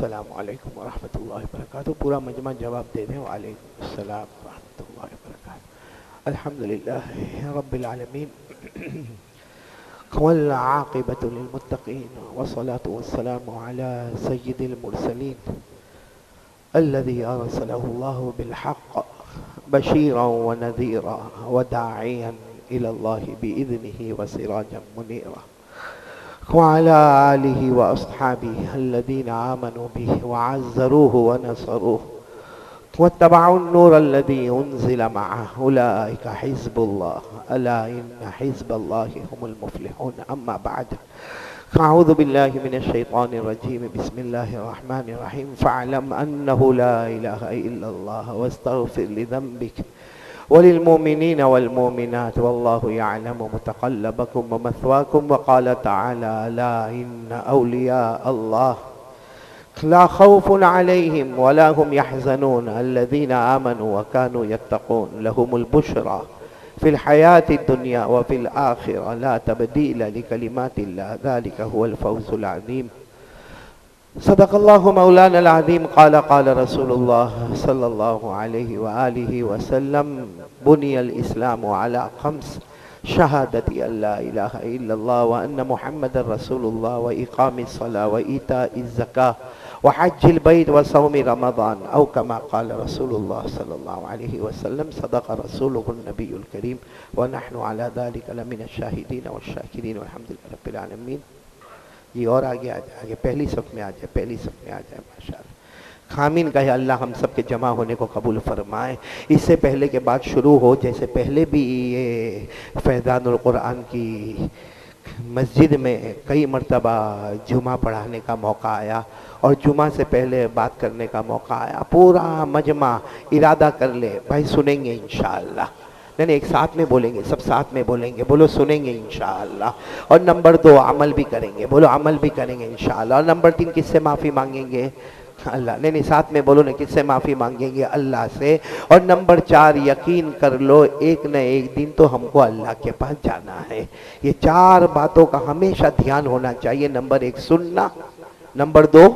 अस्सलामु अलैकुम वरहमतुल्लाहि वबरकातुहू। पूरा मजमा जवाब दे दें। वालेकुम अस्सलाम वरहमतुल्लाहि वबरकातुहू। अल्हम्दुलिल्लाह रब्बिल आलमीन वल आक़िबतु लिल मुत्तक़ीन वस्सलातु वस्सलामु अला सय्यिदिल मुरसलीन अल्लज़ी अरसलहुल्लाहु बिल हक़्क़ बशीरन व नज़ीरा व दाइयन इलल्लाहि बिइज़निहि व सिराजन मुनीरा वअला आलिहि व अस्हाबिहि अल्लज़ीना आमनू बिहि व अज़्ज़रूहु व नसरूहु वत्तबअुन नूर अल्लज़ी उन्ज़िला मअहु उलाइका हिज़्बुल्लाह अला इन्न हिज़्बल्लाहि हुमुल मुफ़्लिहून। अम्मा बअद अऊज़ु बिल्लाहि मिनश शैतानिर रजीम। बिस्मिल्लाहिर रहमानिर रहीम। फ़अलम अन्नहु ला इलाहा इल्लल्लाह वस्तग़फ़िर लिज़ंबिक वलिलमुमिनीन वलमुमिनात वल्लाहु यअलमु मुतक़ल्लबकुम व मथवाकुम व क़ाल तआला अला इन्न औलिया अल्लाह ला खौफुन अलैहिम वला हुम यहज़नून अल्लज़ीना आमनू व कानू यत्तक़ून लहुमुल बुशरा फिल हयाति दुनिया व फिल आखिरह ला तब्दील लिकलिमातिल्लाह ज़ालिका हुवल फ़ौज़ुल अज़ीम। सदक़ल्लाहु मौलानल अज़ीम। क़ाल क़ाल रसूलुल्लाह सल्लल्लाहु अलैहि व आलिहि वसल्लम बुनियल इस्लामु अला ख़म्स शहादती अल्ला इलाहा इल्लल्लाह व अन्न मुहम्मदर रसूलुल्लाह व इक़ामिस सलाह व ईताइज़ ज़काह व हज्जिल बैत व सौमि रमज़ान औ कमा क़ाल रसूलुल्लाह सल्लल्लाहु अलैहि वसल्लम। सदक़ रसूलुहुन नबियुल करीम व नहनु अला ज़ालिका लमिनश शाहिदीन वश्शाकिरीन वल्हम्दुलिल्लाहि रब्बिल आलमीन। जी और आगे आ जाए, आगे पहली सफ में आ जाए, पहली सफ में आ जाए। माशाअल्लाह। खामिन कहे अल्लाह हम सब के जमा होने को कबूल फरमाए। इससे पहले के बाद शुरू हो, जैसे पहले भी ये फैज़ानुल कुरान की मस्जिद में कई मरतबा जुमा पढ़ाने का मौका आया और जुमा से पहले बात करने का मौका आया। पूरा मजमा इरादा कर ले भाई सुनेंगे इंशाअल्लाह। नहीं, एक साथ में बोलेंगे, सब साथ में बोलेंगे, बोलो सुनेंगे इंशाअल्लाह। और नंबर 2 अमल भी करेंगे, बोलो अमल भी करेंगे इंशाअल्लाह। और नंबर 3 किससे माफ़ी मांगेंगे? अल्लाह। नहीं, साथ में बोलो ना, किससे माफ़ी मांगेंगे? अल्लाह से। और नंबर 4 यकीन कर लो एक न एक दिन तो हमको अल्लाह के पास जाना है। ये 4 बातों का हमेशा ध्यान होना चाहिए। नंबर 1 सुनना, नंबर 2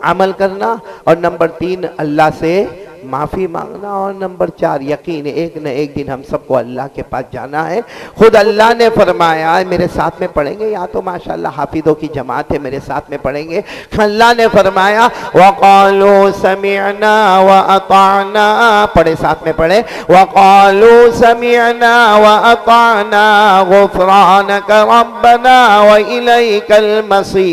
अमल करना, और नंबर 3 अल्लाह से माफ़ी मांगना, और नंबर 4 यकीन एक न एक दिन हम सबको अल्लाह के पास जाना है। खुद अल्लाह ने फरमाया, मेरे साथ में पढ़ेंगे, या तो माशाअल्लाह हाफिज़ों की जमात है, मेरे साथ में पढ़ेंगे। अल्लाह ने फरमाया वक़ालू समिअना व अताअना, पढ़े साथ में पढ़े, वक़ालू समिअना व अताअना गुफ़रानक रब्बना व इलैकल मसीर।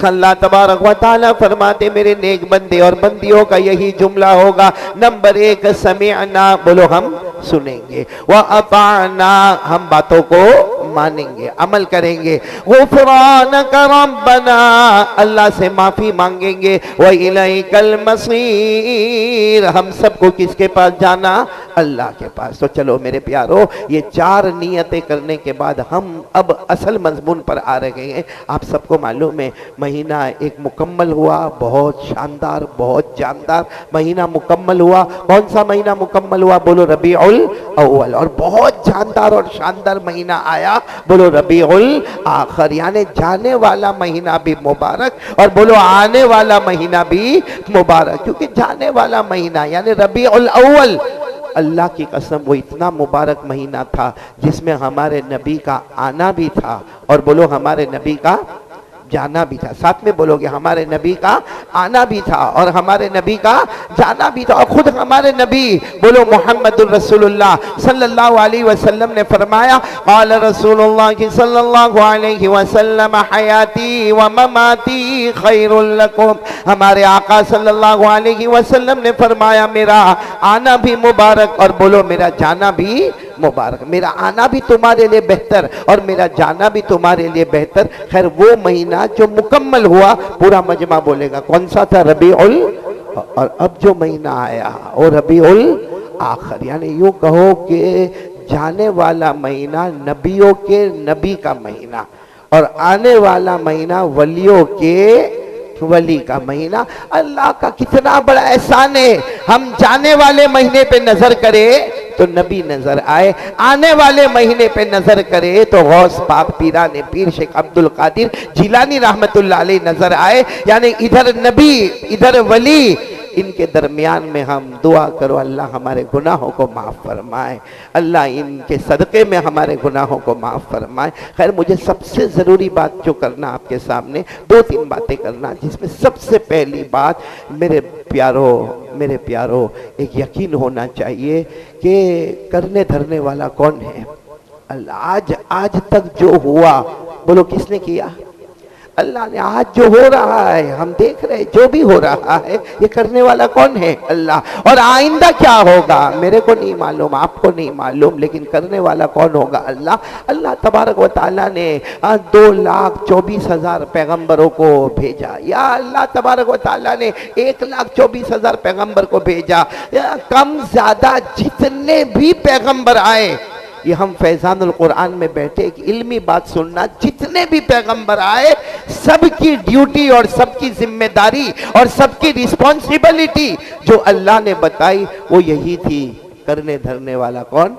अल्लाह तबारक व तआला फरमाते मेरे नेक बंदे और बंदियों का यही जुमला होगा। नंबर 1 समिअना, बोलो हम सुनेंगे, व अताअना हम बातों को मानेंगे, अमल करेंगे, गुफ़रानक रब्बना अल्लाह से माफ़ी मांगेंगे, व इलैकल मसीर हम सबको किसके पास जाना? अल्लाह के पास। तो चलो मेरे प्यारो, ये 4 नियतें करने के बाद हम अब असल मज़मून पर आ रहे हैं। आप सबको मालूम है महीना एक मुकम्मल हुआ, बहुत शानदार, बहुत जानदार महीना मुकम्मल हुआ। कौन सा महीना मुकम्मल हुआ? बोलो रबीउल अव्वल। और बहुत जानदार और शानदार महीना आया, बोलो रबीउल आखिर। यानी जाने वाला महीना भी मुबारक और बोलो आने वाला महीना भी मुबारक। क्योंकि जाने वाला महीना यानी रबीउल अव्वल, अल्लाह की कसम वो इतना मुबारक महीना था जिसमें हमारे नबी का आना भी था और बोलो हमारे नबी का जाना भी था। साथ में बोलोगे, हमारे नबी का आना भी था और हमारे नबी का जाना भी था। और खुद हमारे नबी बोलो मुहम्मदुर रसूलुल्लाह सल्लल्लाहु अलैहि वसल्लम ने फरमाया, क़ाल रसूलुल्लाह सल्लल्लाहु अलैहि वसल्लम हयाती व ममाती खैरुल लकुम। हमारे आका सल्लल्लाहु अलैहि वसल्लम ने फरमाया मेरा आना भी मुबारक और बोलो मेरा जाना भी मुबारक। मेरा आना भी तुम्हारे लिए बेहतर और मेरा जाना भी तुम्हारे लिए बेहतर। खैर वो महीना जो मुकम्मल हुआ, पूरा मजमा बोलेगा कौन सा था? रबीउल। और अब जो महीना आया वो रबीउल आखिर, यानी यूं कहो कि जाने वाला महीना नबियों के नबी का महीना और आने वाला महीना वलियों के वली का महीना। अल्लाह का कितना बड़ा एहसान है। हम जाने वाले महीने पे नजर करें तो नबी नजर आए, आने वाले महीने पे नजर करे तो गौस पाक पीराने पीर शेख अब्दुल कादिर जिलानी रहमतुल्लाह अलैह नजर आए। यानी इधर नबी इधर वली, इनके दरमियान में हम दुआ करो अल्लाह हमारे गुनाहों को माफ़ फरमाए, अल्लाह इनके सदक़े में हमारे गुनाहों को माफ़ फरमाए। खैर मुझे सबसे ज़रूरी बात जो करना आपके सामने, दो तीन बातें करना, जिसमें सबसे पहली बात मेरे प्यारो एक यकीन होना चाहिए कि करने धरने वाला कौन है? अल्लाह। आज तक जो हुआ बोलो किसने किया? अल्लाह ने। आज जो हो रहा है हम देख रहे, जो भी हो रहा है ये करने वाला कौन है? अल्लाह। और आइंदा क्या होगा मेरे को नहीं मालूम, आपको नहीं मालूम, लेकिन करने वाला कौन होगा? अल्लाह। अल्लाह तबारक व तआला ने 2,24,000 पैगंबरों को भेजा, या अल्लाह तबारक व तआला ने 1,24,000 पैगंबर को भेजा। कम ज्यादा जितने भी पैगंबर आए, ये हम फैजानुल कुरान में बैठे एक इल्मी बात सुनना, जितने भी पैगंबर आए सबकी ड्यूटी और सबकी जिम्मेदारी और सबकी रिस्पॉन्सिबिलिटी जो अल्लाह ने बताई वो यही थी, करने धरने वाला कौन?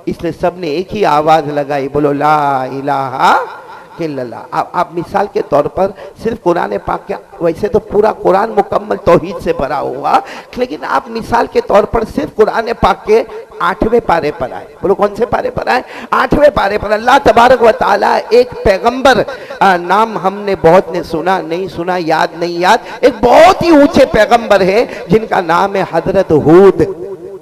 इसलिए सबने एक ही आवाज लगाई, बोलो ला इलाहा इल्लल्लाह। आप मिसाल के तौर पर सिर्फ कुरान पाक के, वैसे तो पूरा कुरान मुकम्मल तौहीद से भरा हुआ, लेकिन आप मिसाल के तौर पर सिर्फ कुरान पाक के 8वें पारे पर आए। बोलो कौन से पारे पर आए? 8वें पारे पर। अल्लाह तबारक व तआला एक पैगंबर, नाम हमने बहुत ने सुना, नहीं सुना, याद नहीं याद, एक बहुत ही ऊंचे पैगंबर है जिनका नाम है हजरत हूद।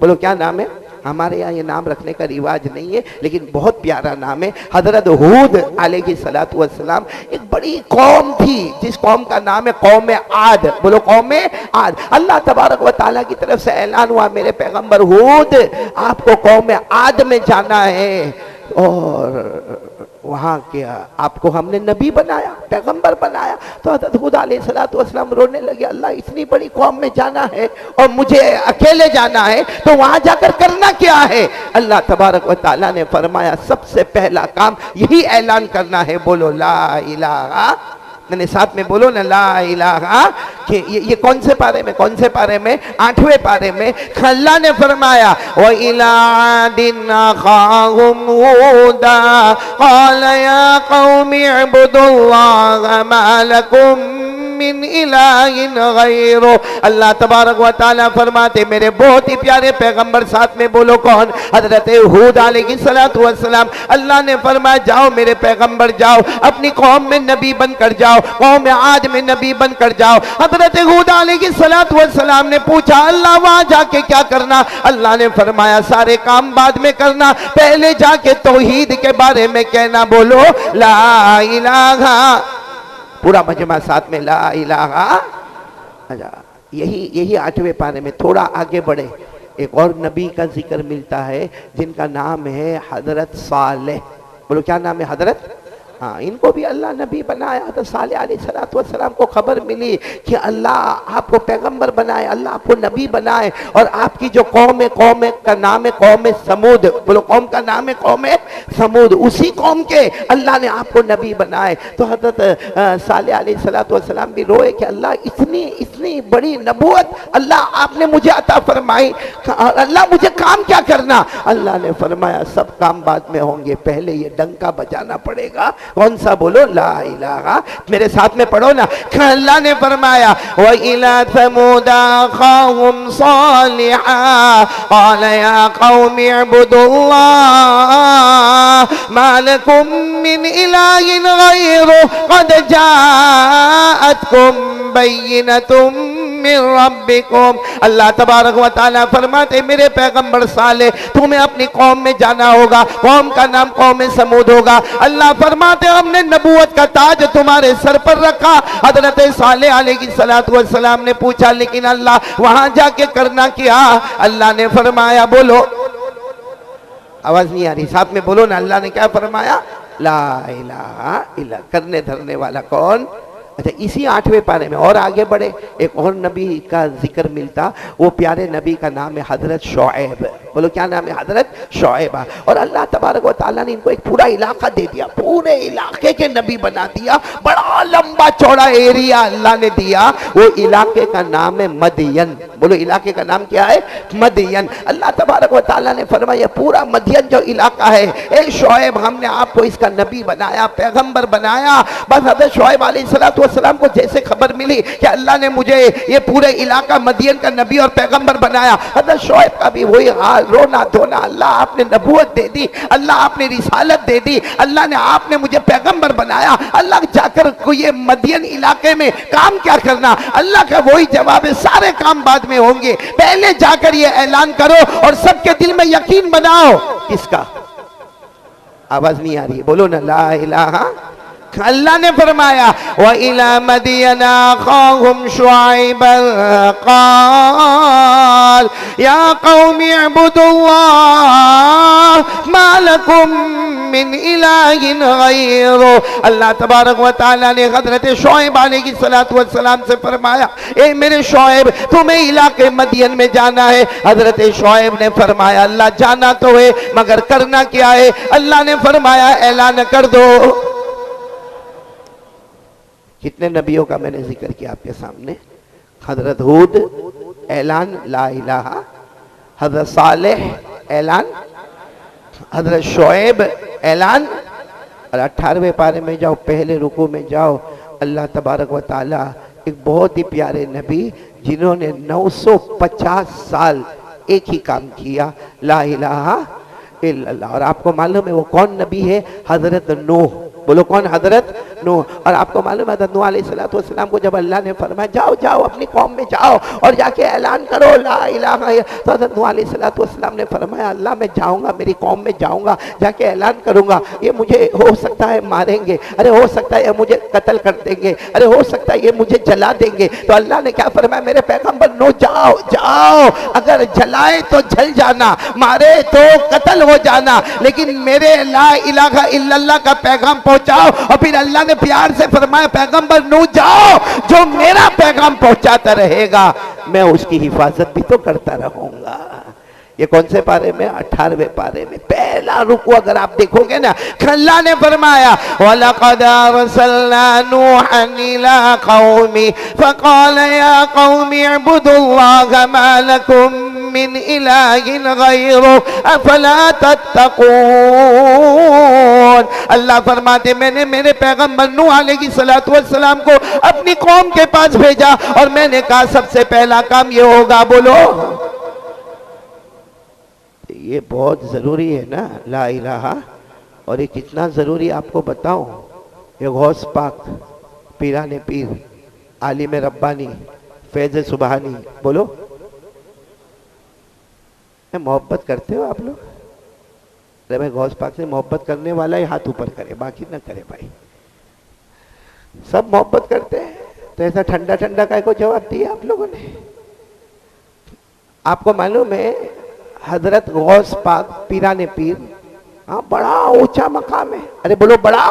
बोलो क्या नाम है? हमारे यहाँ ये नाम रखने का रिवाज नहीं है, लेकिन बहुत प्यारा नाम है, हजरत हूद अलैहिस्सलातु वस्सलाम। एक बड़ी कौम थी जिस कौम का नाम है कौम आद। बोलो कौम आद। अल्लाह तबारक व तआला की तरफ से ऐलान हुआ, मेरे पैगंबर हूद आपको कौम आद में जाना है, और वहाँ के आपको हमने नबी बनाया, पैगंबर बनाया। तो हज़रत हूद अलैहिस्सलातु वस्सलाम रोने लगे, अल्लाह इतनी बड़ी कौम में जाना है और मुझे अकेले जाना है, तो वहाँ जाकर करना क्या है? अल्लाह तबारक व तआला ने फरमाया सबसे पहला काम यही ऐलान करना है, बोलो ला इलाहा। मैंने साथ में बोलो ना ला इलाहा। कि ये कौन से पारे में? कौन से पारे में? 8वें पारे में। अल्लाह ने फरमाया व इला दिन अखाहुम हूदा क़ाल या कौमी इब्दुल्लाह मा लकुम मिन इलाहिन गैरो। अल्लाह तबारक व तआला फरमाते मेरे बहुत ही प्यारे पैगंबर, साथ में बोलो कौन? हजरत हूद अलैहिस्सलातु वस्सलाम। अल्लाह ने फरमाया जाओ मेरे पैगंबर, जाओ अपनी कौम में नबी बनकर जाओ, कौम आद में नबी बनकर जाओ। हजरत हूद अलैहिस्सलातु वस्सलाम ने पूछा अल्लाह वहां जाके क्या करना? अल्लाह ने फरमाया सारे काम बाद में करना, पहले जाके तौहीद के बारे में कहना, बोलो ला इलाहा। पूरा मजमा साथ में ला इलाहा। अच्छा, यही 8वें पारे में। थोड़ा आगे बढ़े, एक और नबी का जिक्र मिलता है जिनका नाम है हजरत सालेह। बोलो क्या नाम है? हजरत। हाँ, इनको भी अल्लाह नबी बनाया। तो सालेह अलैहिस्सलातु वस्सलाम को खबर मिली कि अल्लाह आपको पैगंबर बनाए, अल्लाह आपको नबी बनाए, और आपकी जो कौम का नाम है कौम समूद। बोलो कौम का नाम है कौम समूद, उसी कौम के अल्लाह ने आपको नबी बनाए। तो हजरत सालेह अलैहिस्सलातु वस्सलाम भी रोए कि अल्लाह इतनी बड़ी नबूवत अल्लाह आपने मुझे अता फरमाई, अल्लाह मुझे काम क्या करना? अल्लाह ने फरमाया सब काम बाद में होंगे, पहले ये डंका बजाना पड़ेगा। कौन सा? बोलो ला इलाहा। मेरे साथ में पढ़ो ना। अल्लाह ने फरमाया व इला समूदा अखाहुम सालिहा क़ाल या कौमी इब्दुल्लाह मा लकुम मिन इलाहिन गैरुहु क़द जाअतकुम बय्यिनतुम मिन रब्बिकुम। अल्लाह तबारक व तआला फरमाते मेरे पैगंबर साले तुम्हें अपनी कौम में जाना होगा, कौम का नाम कौम समूद होगा। अल्लाह फरमाते हमने नबूवत का ताज तुम्हारे सर पर रखा। हजरत सालेह अलैहिस्सलातु वस्सलाम ने पूछा लेकिन अल्लाह वहां जाके करना क्या? अल्लाह ने फरमाया, बोलो आवाज नहीं आ रही, साथ में बोलो ना। अल्लाह ने क्या फरमाया? ला इलाहा इल्ला। करने धरने वाला कौन? अच्छा, इसी 8वें पारे में और आगे बढ़े, एक और नबी का जिक्र मिलता, वो प्यारे नबी का नाम है हजरत शुएब। बोलो क्या नाम है? हजरत शुएब। और अल्लाह तबारक व तआला ने इनको एक पूरा इलाका दे दिया, पूरे इलाके के नबी बना दिया, बड़ा लंबा चौड़ा एरिया अल्लाह ने दिया। वो इलाके का नाम है मदियन। बोलो इलाके का नाम क्या है? मदियन। अल्लाह तबारक व तआला ने फरमाया पूरा मदियन जो इलाका है, ए शुएब हमने आपको इसका नबी बनाया, पैगंबर बनाया। बस हज़रत शुएब अलैहिस्सलाम को जैसे खबर मिली कि अल्लाह ने मुझे ये पूरे इलाका मदियन का नबी और पैगंबर बनाया, हज़रत शुएब का भी वही हाल, रोना धोना। अल्लाह आपने नबूवत दे दी, अल्लाह आपने रिसालत दे दी, अल्लाह ने आपने मुझे पैगंबर बनाया। अल्लाह जाकर को ये मदियन इलाके में काम क्या करना? अल्लाह का वही जवाब है, सारे काम बाद में होंगे, पहले जाकर ये ऐलान करो और सबके दिल में यकीन बनाओ। किसका? आवाज नहीं आ रही है, बोलो ना ला इलाहा। अल्लाह ने फरमाया व इला मदियना अखाहुम शुआइबन क़ाल या कौमी अब्दुल्लाह मा लकुम मिन इलाहिन गैरो। अल्लाह तबारक व तआला ने हज़रत शुएब अलैहिस्सलातु वस्सलाम से फरमाया, ए मेरे शुएब तुम्हें इलाके मदियन में जाना है। हज़रत शुएब ने फरमाया अल्लाह जाना तो है मगर करना क्या है? अल्लाह ने फरमाया ऐलान कर दो। कितने नबियों का मैंने जिक्र किया आपके सामने? हजरत हूद ऐलान ला इलाहा, हजरत सालेह ऐलान, हजरत शुएब ऐलान। और 18वें पारे में जाओ, पहले रुकू में जाओ, अल्लाह तबारक व ताला एक बहुत ही प्यारे नबी जिन्होंने 950 साल एक ही काम किया, ला इलाहा इल्लल्लाह। और आपको मालूम है वो कौन नबी है? हजरत नूह। बोलो कौन? हजरत नूह। और आपको मालूम है हजरत नूह अलैहिस्सलातु वस्सलाम को जब अल्लाह ने फरमाया जाओ जाओ अपनी कौम में जाओ और जाके ऐलान करो ला इलाहा, तो हजरत नूह अलैहिस्सलातु वस्सलाम ने फरमाया अल्लाह मैं जाऊंगा, मेरी कौम में जाऊंगा, जाके ऐलान करूंगा, ये मुझे हो सकता है मारेंगे, अरे हो सकता है ये मुझे कत्ल कर देंगे, अरे हो सकता है ये मुझे जला देंगे। तो अल्लाह ने क्या फरमाया? मेरे पैगंबर नूह जाओ जाओ, अगर जलाए तो जल जाना, मारे तो कत्ल हो जाना, लेकिन मेरे ला इलाहा इल्लल्लाह का पैगाम पहुंचाओ। और फिर अल्लाह ने प्यार से फरमाया पैगंबर नूह जाओ, जो मेरा पैगाम पहुंचाता रहेगा मैं उसकी हिफाजत भी तो करता रहूंगा। ये कौन से पारे में? 18वें पारे में पहला रुकू अगर आप देखोगे ना, अल्लाह ने फरमाया वलक़द अरसलना नूहन इला क़ौमी फ़क़ाल या क़ौमी अब्दुल्लाह मा लकुम मिन इलाहिन गैरो अफला तत्तक़ून। अल्लाह फरमाते मैंने मेरे पैगंबर नूह अलैहिस्सलातु वस्सलाम को अपनी कौम के पास भेजा और मैंने कहा सबसे पहला काम ये होगा, बोलो ये बहुत ज़रूरी है ना ला इलाहा। और ये कितना ज़रूरी आपको बताऊं, ये गौस पाक, पीराने पीर, आलिम रब्बानी, फैज़ सुबहानी, बोलो मोहब्बत करते हो आप लोग? अरे भाई गौस पाक से मोहब्बत करने वाला ही हाथ ऊपर करे, बाकी ना करे भाई। सब मोहब्बत करते हैं तो ऐसा ठंडा ठंडा काय को जवाब दिया आप लोगों ने? आपको मालूम है हजरत गौस पाक पीराने पीर, हाँ बड़ा ऊंचा मकाम है। अरे बोलो बड़ा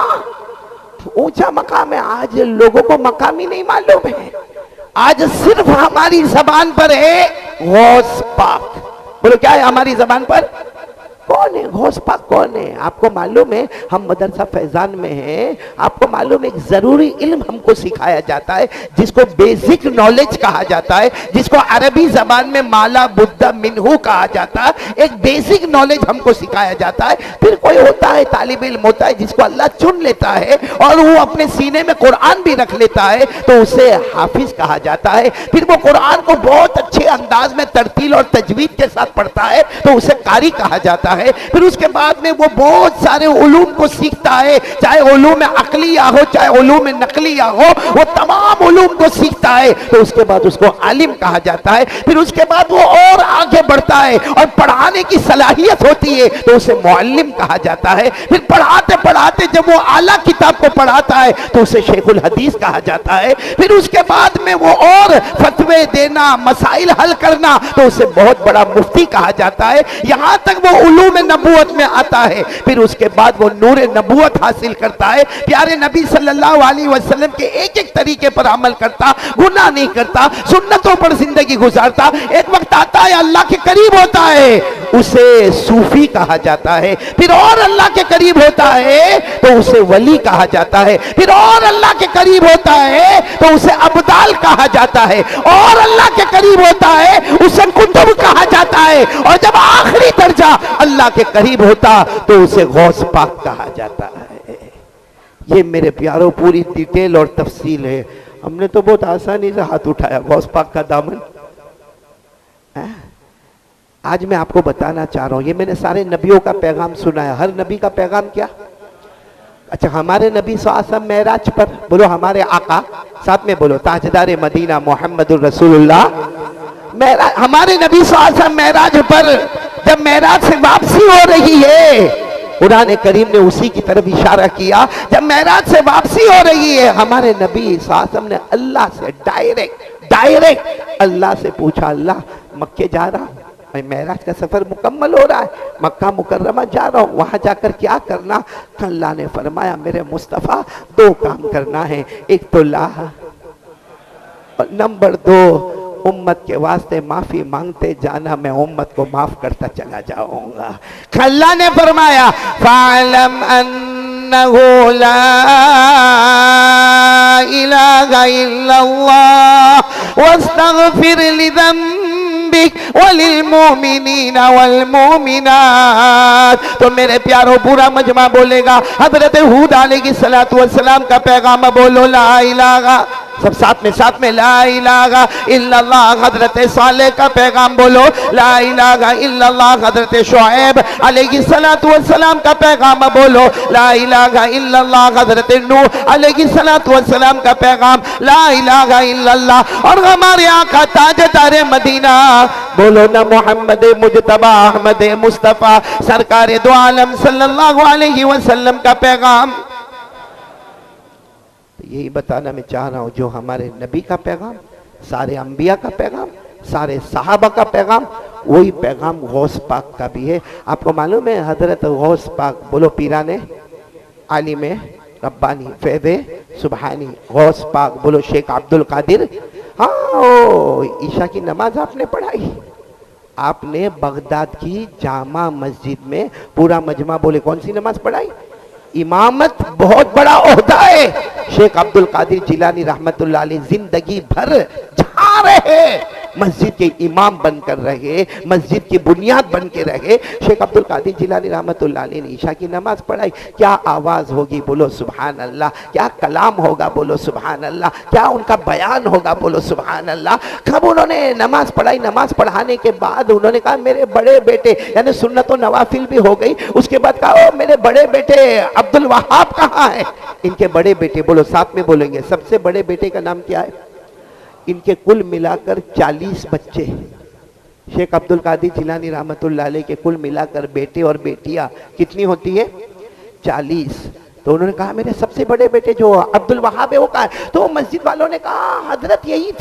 ऊंचा मकाम है। आज लोगों को मकाम ही नहीं मालूम है, आज सिर्फ हमारी जबान पर है गौस पाक। बोलो क्या है हमारी जबान पर? कौन है गौस पाक? कौन है? आपको मालूम है हम मदरसा फैजान में हैं, आपको मालूम है एक जरूरी इल्म हमको सिखाया जाता है जिसको बेसिक नॉलेज कहा जाता है, जिसको अरबी जबान में माला बुद्धा मिनहू कहा जाता है। एक बेसिक नॉलेज हमको सिखाया जाता है। फिर कोई होता है तालिब इल्म होता है जिसको अल्लाह चुन लेता है और वो अपने सीने में कुरान भी रख लेता है तो उसे हाफिज कहा जाता है। फिर वो कुरान को बहुत अच्छे अंदाज में तरतील और तजवीद के साथ पढ़ता है तो उसे कारी कहा जाता है। फिर उसके बाद में वो बहुत सारे उलूम को सीखता है, चाहे उलूम अक़लिया हो चाहे उलूम नक़लिया हो, वो तमाम उलूम को सीखता है तो उसके बाद उसको आलिम कहा जाता है। फिर उसके बाद वो और आगे बढ़ता है और पढ़ाने की सलाहियत होती है तो उसे मुअल्लिम कहा जाता है। फिर पढ़ाते पढ़ाते जब वो आला किताब को पढ़ाता है तो उसे शेखुल हदीस कहा जाता है। फिर उसके बाद में वो और फतवे देना, मसाइल हल करना तो उसे बहुत बड़ा मुफ्ती कहा जाता है। यहां तक वो उलूम उलूम नबूवत में आता है, फिर उसके बाद वो नूर नबूवत हासिल करता है, प्यारे नबी सल्लल्लाहु अलैहि वसल्लम के एक एक तरीके पर अमल करता, गुनाह नहीं करता, सुन्नतों पर जिंदगी गुजारता, एक वक्त आता है अल्लाह के करीब होता है, उसे सूफी कहा जाता है। फिर और अल्लाह के करीब होता है तो उसे वली कहा जाता है। फिर और अल्लाह के करीब होता है तो उसे अब्दाल कहा जाता है। और अल्लाह के करीब होता है उसे कुतुब कहा जाता है। और जब आखिरी दर्जा अल्लाह के करीब होता तो उसे गौस पाक कहा जाता है। ये मेरे प्यारों पूरी डिटेल और तफसील है। हमने तो बहुत आसानी से हाथ उठाया गौस पाक का दामन। आज मैं आपको बताना चाह रहा हूं, ये मैंने सारे नबियों का पैगाम सुना है। हर नबी का पैगाम क्या? अच्छा, हमारे नबी सल्लल्लाहु मेराज पर, बोलो हमारे आका, साथ में बोलो ताजदार मदीना मोहम्मदुर रसूलुल्लाह। हमारे नबी सल्लल्लाहु मेराज पर जब मेराज से वापसी हो रही है, कुरान करीम ने उसी की तरफ इशारा किया। जब मेराज से वापसी हो रही है, हमारे नबी सल्लल्लाहु ने अल्लाह से डायरेक्ट अल्लाह से पूछा, अल्लाह मक्के जा रहा हूं, मेराज का सफर मुकम्मल हो रहा है, मक्का मुकर्रमा जा रहा हूँ, वहां जाकर क्या करना? अल्लाह ने फरमाया, मेरे मुस्तफ़ा दो काम करना है, एक तो ला, और नंबर दो उम्मत के वास्ते माफी मांगते जाना, मैं उम्मत को माफ करता चला जाऊंगा। अल्लाह ने फरमाया, फालम अन्नहु ला इलाहा इल्लल्लाह वस्तगफिर लिज़ंबिक वलिल मोमिनीना वल मोमिनात। तो मेरे प्यारो पूरा मजमा बोलेगा, हजरत हूद अलैहिस्सलातु वस्सलाम का पैगाम बोलो, ला इलाहा, सब साथ में ला इलाहा इल्लल्लाह। हजरत सालेह का पैगाम बोलो, ला इलाहा इल्लल्लाह। हजरत शुएब अलैहिस्सलातु वस्सलाम का पैगाम बोलो, ला इलाहा इल्लल्लाह। हजरत नूह अलैहिस्सलातु वस्सलाम का पैगाम, ला इलाहा इल्लल्लाह। और हमारे आका ताजदार मदीना, बोलो ना मोहम्मद मुजतबा अहमद मुस्तफ़ा सरकार दो आलम सल्लल्लाहु अलैहि वसल्लम का पैगाम। यही बताना मैं चाह रहा हूँ, जो हमारे नबी का पैगाम, सारे अंबिया का पैगाम, सारे सहाबा का पैगाम, वही पैगाम गौस पाक का भी है। आपको मालूम है हजरत गौस पाक, बोलो पीराने आलिम रब्बानी फैज़े सुबहानी गौस पाक, बोलो शेख अब्दुल कादिर। हाँ, ईशा की नमाज आपने पढ़ाई, आपने बगदाद की जामा मस्जिद में पूरा मजमा बोले कौन सी नमाज पढ़ाई? इमामत बहुत बड़ा ओहदा है। शेख अब्दुल कादिर जिलानी रहमतुल्लाह अलैह जिंदगी भर जहाँ रहे मस्जिद के इमाम बनकर रहे, मस्जिद की बुनियाद बन के रहे। शेख अब्दुल कादिर जिलानी रहमतुल्लाह अलैह ने ईशा की नमाज पढ़ाई। क्या आवाज़ होगी, बोलो सुभान अल्लाह। क्या कलाम होगा, बोलो सुभान अल्लाह। क्या उनका बयान होगा, बोलो सुभान अल्लाह। कब उन्होंने नमाज पढ़ाई, नमाज पढ़ाने के बाद उन्होंने कहा मेरे बड़े बेटे, यानी सुन्नत और नवाफिल भी हो गई, उसके बाद कहा मेरे बड़े बेटे अब्दुल वहाब कहाँ है? इनके बड़े बेटे, बोलो साथ में बोलेंगे, सबसे बड़े बेटे का नाम क्या है? इनके कुल मिलाकर 40 बच्चे। शेख अब्दुल कादिर जिलानी रहमतुल्लाह अलैह के कुल मिलाकर बेटे और बेटियां कितनी होती है? 40। तो उन्होंने कहा मेरे सबसे बड़े बेटे जो अब्दुल वहाब है वो कहा है? तो मस्जिद वालों ने कहा हजरत यही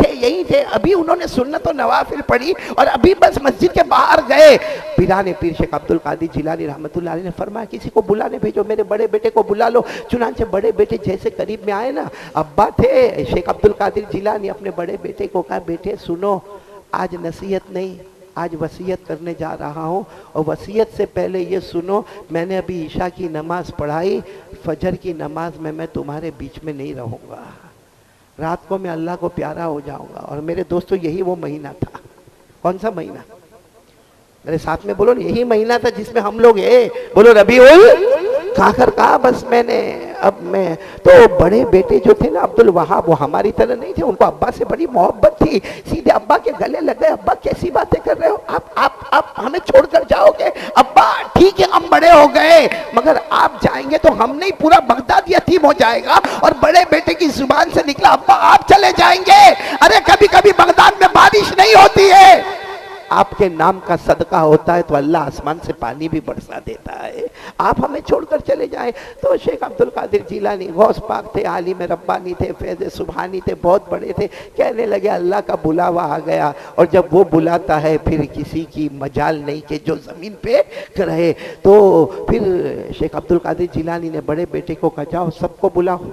थे, अभी उन्होंने सुन्नत और नवाफिल पढ़ी और अभी बस मस्जिद के बाहर गए। पीराने पीर शेख अब्दुल कादिर जिलानी रहमतुल्लाह अलैह ने फरमाया किसी को बुलाने भेजो, मेरे बड़े बेटे को बुला लो। चुनांचे बड़े बेटे जैसे करीब में आए ना, अब्बा थे शेख अब्दुल कादिर जिलानी, अपने बड़े बेटे को कहा बेटे सुनो, आज नसीहत नहीं, आज वसीयत करने जा रहा हूँ, और वसीयत से पहले ये सुनो, मैंने अभी ईशा की नमाज पढ़ाई, फजर की नमाज में मैं तुम्हारे बीच में नहीं रहूँगा, रात को मैं अल्लाह को प्यारा हो जाऊँगा। और मेरे दोस्तों यही वो महीना था। कौन सा महीना? मेरे साथ में बोलो, यही महीना था जिसमें हम लोग बोलो रबीउल खाकर कहा बस मैंने, अब मैं तो बड़े बेटे जो थे ना अब्दुल वहाब, वो हमारी तरह नहीं थे, उनको अब्बा से बड़ी मोहब्बत थी, सीधे अब्बा के गले लग गए। अब्बा कैसी बातें कर रहे हो आप हमें छोड़कर जाओगे? अब्बा ठीक है हम बड़े हो गए, मगर आप जाएंगे तो हम नहीं, पूरा बगदाद यतीम हो जाएगा। और बड़े बेटे की जुबान से निकला अब्बा आप चले जाएंगे। अरे कभी कभी बगदाद में बारिश नहीं होती है, आपके नाम का सदका होता है तो अल्लाह आसमान से पानी भी बरसा देता है। आप हमें छोड़कर चले जाएं। तो शेख अब्दुल कादिर जिलानी गौस पाक थे, आलिम रब्बानी थे, फैज़ सुबहानी थे, बहुत बड़े थे। कहने लगे अल्लाह का बुलावा आ गया, और जब वो बुलाता है फिर किसी की मजाल नहीं कि जो ज़मीन पे रहे। तो फिर शेख अब्दुल कादिर जिलानी ने बड़े बेटे को कहा जाओ सबको बुलाओ,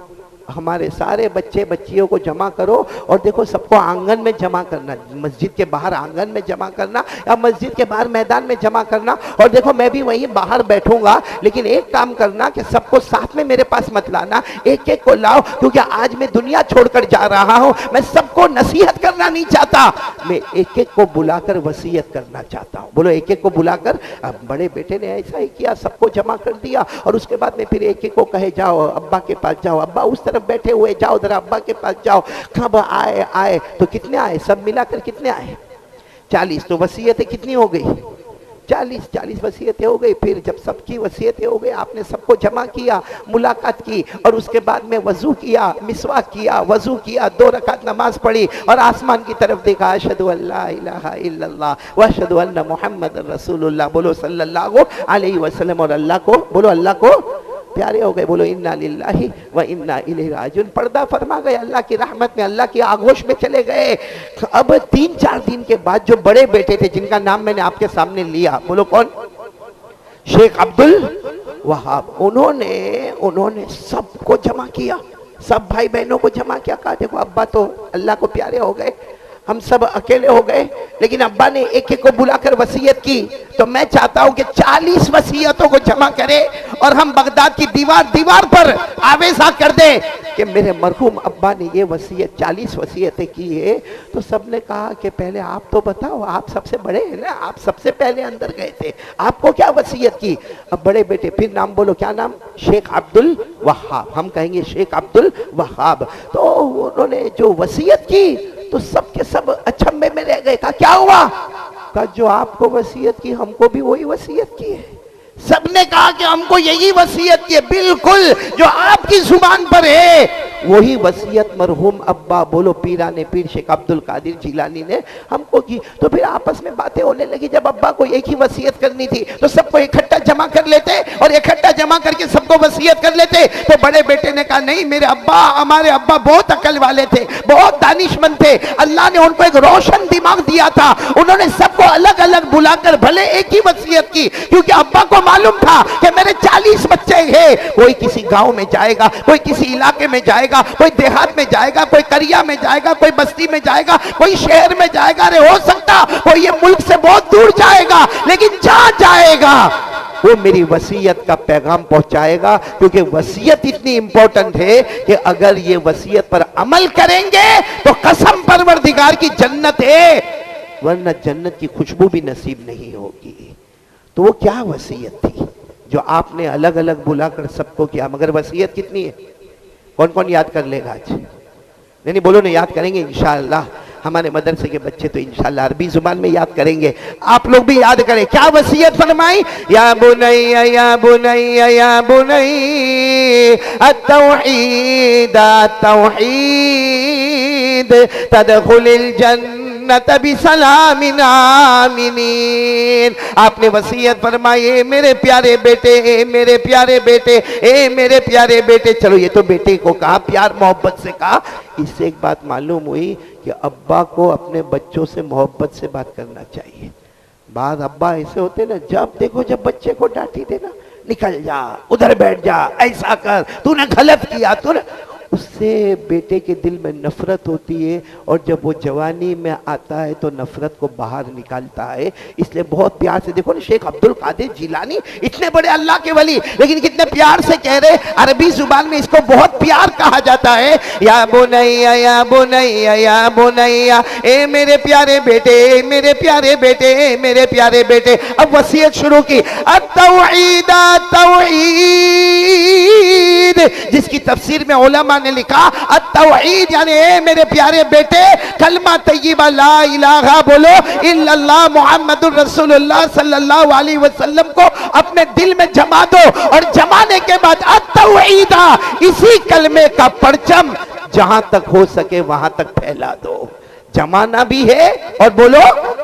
हमारे सारे बच्चे बच्चियों को जमा करो और देखो सबको आंगन में जमा करना, मस्जिद के बाहर आंगन में जमा करना या मस्जिद के बाहर मैदान में जमा करना। और देखो मैं भी वहीं बाहर बैठूंगा, लेकिन एक काम करना कि सबको साथ में मेरे पास मत लाना, एक एक को लाओ, क्योंकि आज मैं दुनिया छोड़कर जा रहा हूं। मैं सबको नसीहत करना नहीं चाहता, मैं एक एक को बुलाकर वसीयत करना चाहता हूं। बोलो एक एक को बुलाकर। अब बड़े बेटे ने ऐसा ही किया, सबको जमा कर दिया और उसके बाद में फिर एक एक को कहे जाओ अब्बा के पास जाओ, अब्बा उस बैठे हुए, जाओ जरा अब्बा के पास जाओ। कब आए तो कितने आए, सब मिलाकर कितने आए? 40। तो वसीयतें कितनी हो गई? 40 वसीयतें हो गई। फिर जब सबकी वसीयतें हो गई, आपने सबको जमा किया, मुलाकात की और उसके बाद में वजू किया, मिसवाक किया, वजू किया, 2 रकात नमाज पढ़ी और आसमान की तरफ देखा, अशहदु अल्ला इलाहा इल्लल्लाह व अशहदु अन्ना मुहम्मदर रसूलुल्लाह। बोलो सल्लल्लाहु अलैहि वसल्लम। और अल्लाह को बोलो, अल्लाह को प्यारे हो गए। बोलो इन्ना लिल्लाहि व इन्ना इलैहि राजिऊन। पर्दा फरमा गए, अल्लाह की रहमत में, अल्लाह की आगोश में चले गए। अब 3-4 दिन के बाद जो बड़े बेटे थे, जिनका नाम मैंने आपके सामने लिया, बोलो कौन? शेख अब्दुल वहाब। उन्होंने सबको जमा किया, सब भाई बहनों को जमा किया। कहा देखो अब्बा तो अल्लाह को प्यारे हो गए, हम सब अकेले हो गए, लेकिन अब्बा ने एक एक को बुलाकर वसीयत की, तो मैं चाहता हूं कि 40 वसीयतों को जमा करें और हम बगदाद की दीवार पर आवेज़ा कर दें कि मेरे मरहूम अब्बा ने ये वसीयत 40 वसीयतें की है। तो सबने कहा कि पहले आप तो बताओ, आप सबसे बड़े हैं ना, आप सबसे पहले अंदर गए थे, आपको क्या वसीयत की? अब बड़े बेटे फिर नाम बोलो, क्या नाम? शेख अब्दुल वहाब। हम कहेंगे शेख अब्दुल वहाब। तो उन्होंने जो वसीयत की तो सब के सब अचंभे में रह गए। कहा क्या हुआ? कहा जो आपको वसीयत की हमको भी वही वसीयत की है। सबने कहा कि हमको यही वसीयत की है, बिल्कुल जो आपकी जुबान पर है वही वसीयत मरहूम अब्बा, बोलो पीराने पीर शेख अब्दुल कादिर जिलानी ने हमको की। तो फिर आपस में बातें होने लगी, जब अब्बा को एक ही वसीयत करनी थी तो सबको इकट्ठा जमा कर लेते और इकट्ठा जमा करके सबको वसीयत कर लेते। तो बड़े बेटे ने कहा नहीं, मेरे अब्बा, हमारे अब्बा बहुत अकल वाले थे, बहुत दानिशमंद थे, अल्लाह ने उनको एक रोशन दिमाग दिया था। उन्होंने सबको अलग अलग बुलाकर भले एक ही वसीयत की, क्योंकि अब्बा को मालूम था कि मेरे 40 बच्चे हैं, कोई किसी गांव में जाएगा, कोई किसी इलाके में जाएगा, कोई देहात में जाएगा, कोई करिया में जाएगा, कोई बस्ती में जाएगा, कोई शहर में जाएगा। अरे हो सकता कोई ये मुल्क से बहुत दूर जाएगा, लेकिन जहां जाएगा वो मेरी वसीयत का पैगाम पहुंचाएगा, क्योंकि वसीयत इतनी इंपॉर्टेंट है कि अगर ये वसीयत पर अमल करेंगे तो कसम परवरदिगार की जन्नत है, वरना जन्नत की खुशबू भी नसीब नहीं होगी। तो वो क्या वसीयत थी जो आपने अलग अलग बुलाकर सबको किया? मगर वसीयत कितनी है? कौन कौन याद कर लेगा आज? नहीं बोलो ना, याद करेंगे इंशाअल्लाह। हमारे मदरसे के बच्चे तो इंशाअल्लाह अरबी जुबान में याद करेंगे, आप लोग भी याद करें। क्या वसीयत फरमाई? या बुनैया या बुनैया या बुनैया अत्तौहीद अत्तौहीद तदखुलिल जन्नत बिसलामिन आमिनीन। आपने वसीयत फरमाई, मेरे प्यारे बेटे, मेरे प्यारे बेटे, ए मेरे प्यारे बेटे। चलो ये तो बेटे को कहा, प्यार मोहब्बत से कहा। इससे एक बात मालूम हुई कि अब्बा को अपने बच्चों से मोहब्बत से बात करना चाहिए। बाद अब्बा ऐसे होते ना, जब देखो जब बच्चे को डांटी देना, निकल जा, उधर बैठ जा, ऐसा कर, तूने गलत किया, तूने, उससे बेटे के दिल में नफरत होती है और जब वो जवानी में आता है तो नफरत को बाहर निकालता है। इसलिए बहुत प्यार से देखो ना, शेख अब्दुल कादिर जिलानी इतने बड़े अल्लाह के वली, लेकिन कितने प्यार से कह रहे। अरबी जुबान में इसको बहुत प्यार कहा जाता है। या बुनैया या बुनैया या बुनैया, ए मेरे प्यारे बेटे, मेरे प्यारे बेटे, मेरे प्यारे बेटे। अब वसीयत शुरू की, अत्तौहीद अत्तौहीद, जिसकी तफसीर में उलमा ने लिखा अत्तौहीद यानी ए मेरे प्यारे बेटे, कलमा तय्यबा ला इलाहा बोलो इल्लल्लाह मुहम्मदुर रसूलुल्लाह सल्लल्लाहु अलैहि वसल्लम को अपने दिल में जमा दो, और जमाने के बाद अत्तौहीदा, इसी कलमे का परचम जहां तक हो सके वहां तक फैला दो। जमाना भी है और बोलो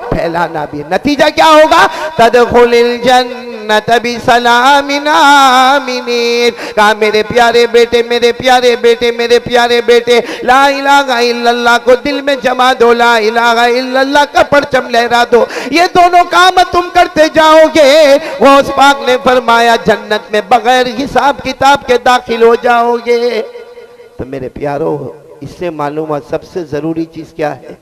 फैलाना भी है। नतीजा क्या होगा? तदखुलिल जन्नत बिसलामिन आमिनीन। कहा मेरे प्यारे बेटे, मेरे प्यारे बेटे, मेरे प्यारे बेटे, ला इलाहा इल्लल्लाह को दिल में जमा दो, ला इलाहा इल्लल्लाह का परचम लहरा दो। ये दोनों काम तुम करते जाओगे, गौस पाक ने फरमाया जन्नत में बगैर हिसाब किताब के दाखिल हो जाओगे। तो मेरे प्यारो, इससे मालूम हुआ सबसे जरूरी चीज क्या है?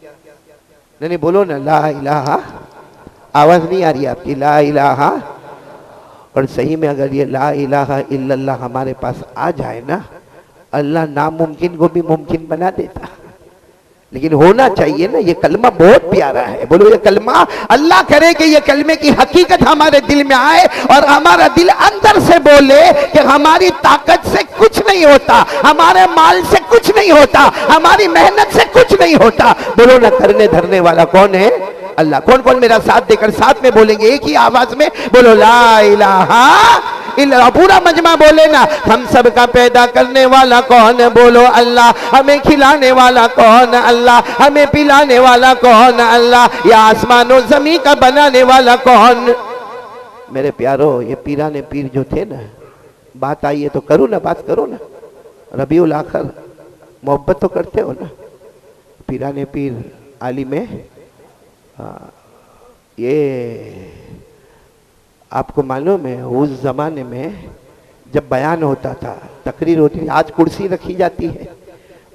नहीं बोलो ना, ला इलाहा। आवाज नहीं आ रही आपकी, ला इलाहा। और सही में अगर ये ला इलाहा इल्लल्लाह हमारे पास आ जाए ना, अल्लाह नामुमकिन को भी मुमकिन बना देता। लेकिन होना चाहिए ना, ये कलमा बहुत प्यारा है। बोलो ये कलमा, अल्लाह करे कि ये कलमे की हकीकत हमारे दिल में आए और हमारा दिल अंदर से बोले कि हमारी ताकत से कुछ नहीं होता, हमारे माल से कुछ नहीं होता, हमारी मेहनत से कुछ नहीं होता। बोलो ना, करने धरने वाला कौन है? अल्लाह। कौन कौन मेरा साथ देकर साथ में बोलेंगे एक ही आवाज में? बोलो ला इलाहा इल्लल्लाह। पूरा मजमा बोले ना। हम सब का पैदा करने वाला कौन? बोलो अल्लाह। हमें खिलाने वाला कौन? अल्लाह। हमें पिलाने वाला कौन? अल्लाह। या आसमानों जमीन का बनाने वाला कौन? मेरे प्यारो, ये पीराने पीर जो थे ना, बात आई है तो करो ना, बात करो ना। रबीउल आखिर मोहब्बत तो करते हो ना? पीराने पीर आलिम ये आपको मालूम है, उस जमाने में जब बयान होता था, तकरीर होती थी, आज कुर्सी रखी जाती है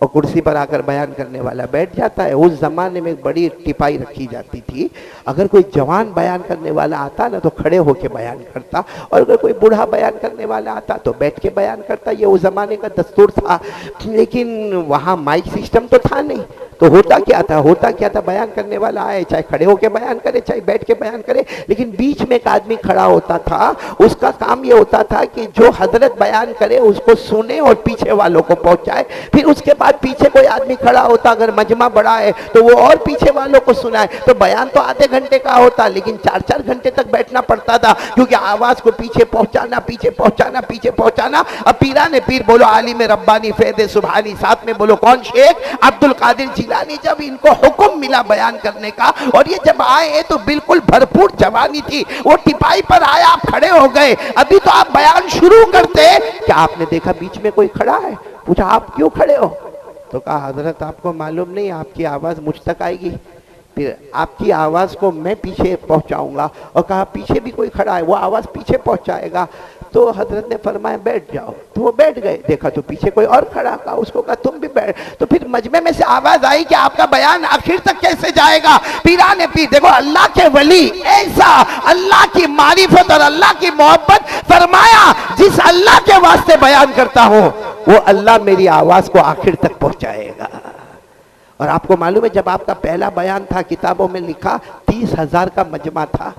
और कुर्सी पर आकर बयान करने वाला बैठ जाता है। उस जमाने में एक बड़ी टिपाई रखी जाती थी। अगर कोई जवान बयान करने वाला आता ना तो खड़े होकर बयान करता, और अगर कोई बूढ़ा बयान करने वाला आता तो बैठ के बयान करता। ये उस जमाने का दस्तूर था। लेकिन वहाँ माइक सिस्टम तो था नहीं, तो होता क्या था, बयान करने वाला आए, चाहे खड़े होके बयान करे चाहे बैठ के बयान करे, लेकिन बीच में एक आदमी खड़ा होता था। उसका काम ये होता था कि जो हजरत बयान करे उसको सुने और पीछे वालों को पहुंचाए। फिर उसके बाद पीछे कोई आदमी खड़ा होता, अगर मजमा बड़ा है तो वो और पीछे वालों को सुनाए। तो बयान तो आधे घंटे का होता, लेकिन 4-4 घंटे तक बैठना पड़ता था, क्योंकि आवाज को पीछे पहुंचाना, पीछे पहुंचाना, पीछे पहुंचाना। अब पीराने पीर बोलो आलिम रब्बानी फैज़ सुभानी, साथ में बोलो कौन? शेख अब्दुल कादिर जिलानी। जब इनको हुक्म मिला बयान करने का, और ये जब आए तो बिल्कुल भरपूर जवानी थी, वो टिपाई पर आया, आप खड़े हो गए, अभी तो आप बयान शुरू करते, क्या आपने देखा बीच में कोई खड़ा है? पूछा आप क्यों खड़े हो? तो कहा हजरत आपको मालूम नहीं, आपकी आवाज मुझ तक आएगी, फिर आपकी आवाज को मैं पीछे पहुंचाऊंगा। और कहा पीछे भी कोई खड़ा है, वो आवाज पीछे पहुंचाएगा। तो हजरत ने फरमाया बैठ जाओ, तो वो बैठ गए। देखा तो पीछे कोई और खड़ा, कहा उसको कहा तुम भी बैठ। तो फिर मजमे में से आवाज आई कि आपका बयान आखिर तक कैसे जाएगा? पीराने पीर, देखो अल्लाह के वली ऐसा, अल्लाह की मारिफत और अल्लाह की मोहब्बत, फरमाया जिस अल्लाह के वास्ते बयान करता हूं वो अल्लाह मेरी आवाज को आखिर तक पहुंचाएगा। और आपको मालूम है, जब आपका पहला बयान था, किताबों में लिखा 30,000 का मजमा था।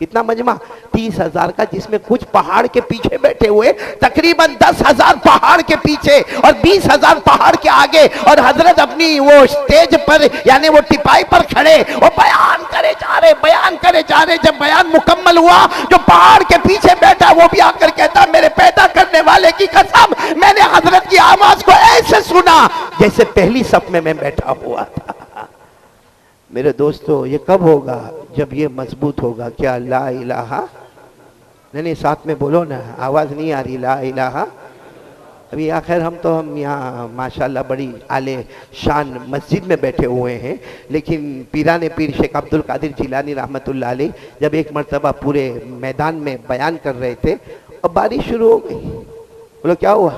कितना मजमा? 30,000 का, जिसमें कुछ पहाड़ के पीछे बैठे हुए, तकरीबन 10,000 पहाड़ के पीछे और 20,000 पहाड़ के आगे, और हजरत अपनी वो स्टेज पर यानी वो टिपाई पर खड़े और बयान करे जा रहे, बयान करे जा रहे। जब बयान मुकम्मल हुआ, जो पहाड़ के पीछे बैठा वो भी आकर कहता मेरे पैदा करने वाले की कसम, मैंने हजरत की आवाज को ऐसे सुना जैसे पहली सफ में मैं बैठा हुआ था। मेरे दोस्तों, ये कब होगा? जब ये मजबूत होगा। क्या? ला इलाहा। नहीं, साथ में बोलो ना, आवाज नहीं आ रही। ला इलाहा। अभी आखिर हम यहाँ माशाल्लाह बड़ी आले शान मस्जिद में बैठे हुए हैं, लेकिन पीराने पीर शेख अब्दुल कादिर जिलानी रहमतुल्लाह अलैह जब एक मरतबा पूरे मैदान में बयान कर रहे थे और बारिश शुरू हो गई। बोलो क्या हुआ?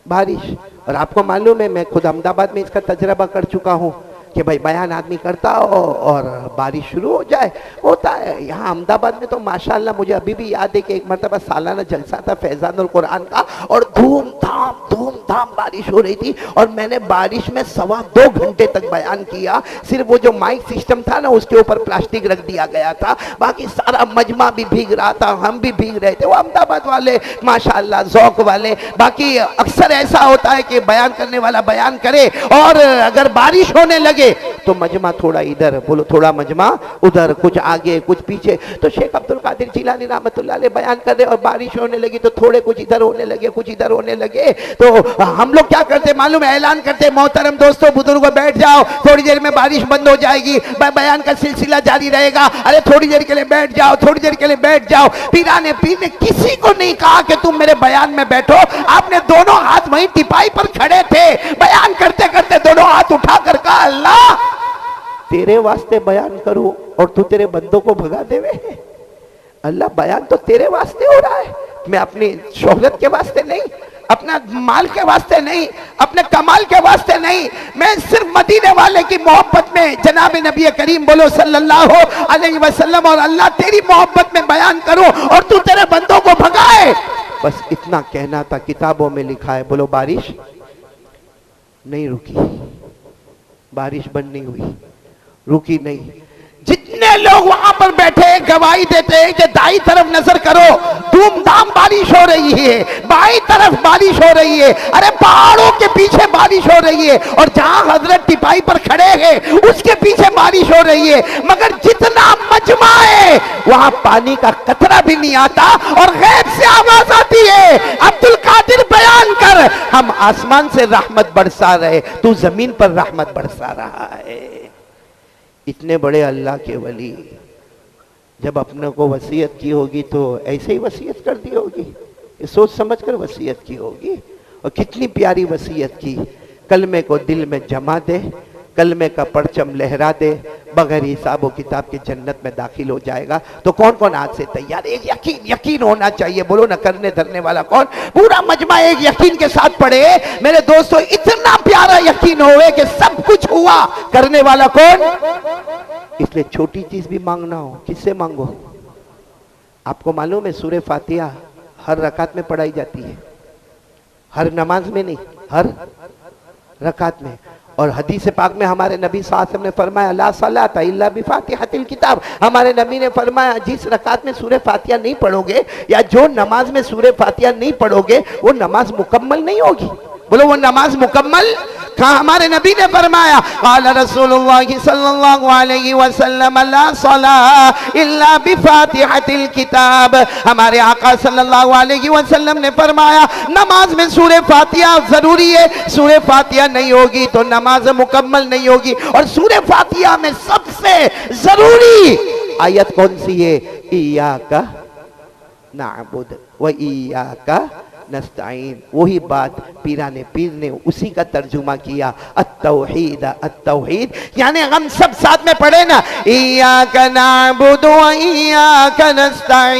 बारिश। और आपको मालूम है, मैं खुद अहमदाबाद में इसका तजर्बा कर चुका हूँ कि भाई बयान आदमी करता हो और बारिश शुरू हो जाए, होता है। यहाँ अहमदाबाद में तो माशाल्लाह मुझे अभी भी याद है कि एक मरतबा सालाना जलसा था फैजानुल कुरान का, और धूम-धाम बारिश हो रही थी, और मैंने बारिश में 2.25 घंटे तक बयान किया। सिर्फ वो जो माइक सिस्टम था ना, उसके ऊपर प्लास्टिक रख दिया गया था, बाकी सारा मजमा भी भीग रहा था, हम भी भीग रहे थे। वो अहमदाबाद वाले माशाल्लाह ज़ौक़ वाले। बाकी अक्सर ऐसा होता है कि बयान करने वाला बयान करे और अगर बारिश होने लगे तो मजमा थोड़ा इधर, बोलो थोड़ा मजमा उधर, कुछ आगे कुछ पीछे। तो शेख अब्दुल कादिर जिलानी रहमतुल्लाह अलैह बयान कर रहे, और बारिश होने लगी तो थोड़े कुछ इधर होने लगे, कुछ इधर होने लगे। तो हम लोग क्या करते मालूम है, ऐलान करते, मोहतरम दोस्तों बुजुर्गों बैठ जाओ, थोड़ी देर में बारिश बंद हो जाएगी, बयान का सिलसिला जारी रहेगा। अरे थोड़ी देर के लिए बैठ जाओ, थोड़ी देर के लिए बैठ जाओ। पीराने पीर ने किसी को नहीं कहा कि तुम मेरे बयान में बैठो। आपने दोनों हाथ वहीं टिपाई पर खड़े थे, बयान करते करते दोनों हाथ उठा कर कहा, अल्लाह तेरे वास्ते बयान करूं और तू तेरे बंदों को भगा देवे। अल्लाह बयान तो तेरे वास्ते हो रहा है, मैं अपनी शोहरत के वास्ते नहीं, अपना माल के वास्ते नहीं, अपने कमाल के वास्ते नहीं, मैं सिर्फ मदीने वाले की मोहब्बत में जनाब नबी करीम बोलो सल्लल्लाहु अलैहि वसल्लम और अल्लाह तेरी मोहब्बत में बयान करूं और तू तेरे बंदों को भगाए। बस इतना कहना था। किताबों में लिखा है, बोलो बारिश नहीं रुकी, बारिश बंद नहीं हुई, रुकी नहीं। जितने लोग वहां पर बैठे गवाही देते हैं कि दाई तरफ नजर करो, धूमधाम बारिश हो रही है, बाई तरफ बारिश हो रही है, अरे पहाड़ों के पीछे बारिश हो रही है, और जहां हजरत टिपाई पर खड़े हैं उसके पीछे बारिश हो रही है, मगर जितना मजमा है वहां पानी का कतरा भी नहीं आता, और गैब से आवाज आती है, अब्दुल कादिर बयान कर, हम आसमान से रहमत बरसा रहे, तू जमीन पर रहमत बरसा रहा है। इतने बड़े अल्लाह के वली जब अपने को वसीयत की होगी तो ऐसे ही वसीयत कर दी होगी, सोच समझ कर वसीयत की होगी। और कितनी प्यारी वसीयत की, कलमे को दिल में जमा दे, कलमे का परचम लहरा दे, बगैर हिसाब व किताब के जन्नत में दाखिल हो जाएगा। तो कौन कौन आज से तैयार? एक यकीन होना चाहिए, बोलो ना करने धरने वाला कौन? पूरा मजमा एक यकीन के साथ पढ़े मेरे दोस्तों, इतना प्यारा यकीन होवे कि सब कुछ हुआ। करने वाला कौन? इसलिए छोटी चीज भी मांगना हो, किससे मांगो? आपको मालूम है सूरह फातिहा हर रकात में पढ़ाई जाती है, हर नमाज में नहीं, हर रकात में। और हदीस पाक में हमारे नबी सल्लल्लाहु अलैहि वसल्लम ने फरमाया, ला सलाता इल्ला बिफातिहातिल किताब। हमारे नबी ने फरमाया, जिस रकात में सूरह फातिहा नहीं पढ़ोगे या जो नमाज में सूरह फातिहा नहीं पढ़ोगे वो नमाज मुकम्मल नहीं होगी। बोलो वो नमाज मुकम्मल कहाँ? हमारे नबी ने फरमाया, क़ाला रसूलुल्लाह सल्लल्लाहु अलैहि वसल्लम, ला सलाह इल्ला बिफातिहातिल किताब। हमारे आका सल्लल्लाहु अलैहि वसल्लम ने फरमाया, नमाज में सूरह फातिहा जरूरी है, सूरह फातिहा नहीं होगी तो नमाज मुकम्मल नहीं होगी। और सूरह फातिहा में सबसे जरूरी आयत कौन सी है? इय्याका नअबुद व इय्याका नस्ताइन। वही बात पीराने पीर ने उसी का तर्जुमा किया, अत्तौहीद अत्तौहीद, यानी हम सब साथ में पढ़े ना, इय्याका नअबुदु व इय्याका नस्ताइन।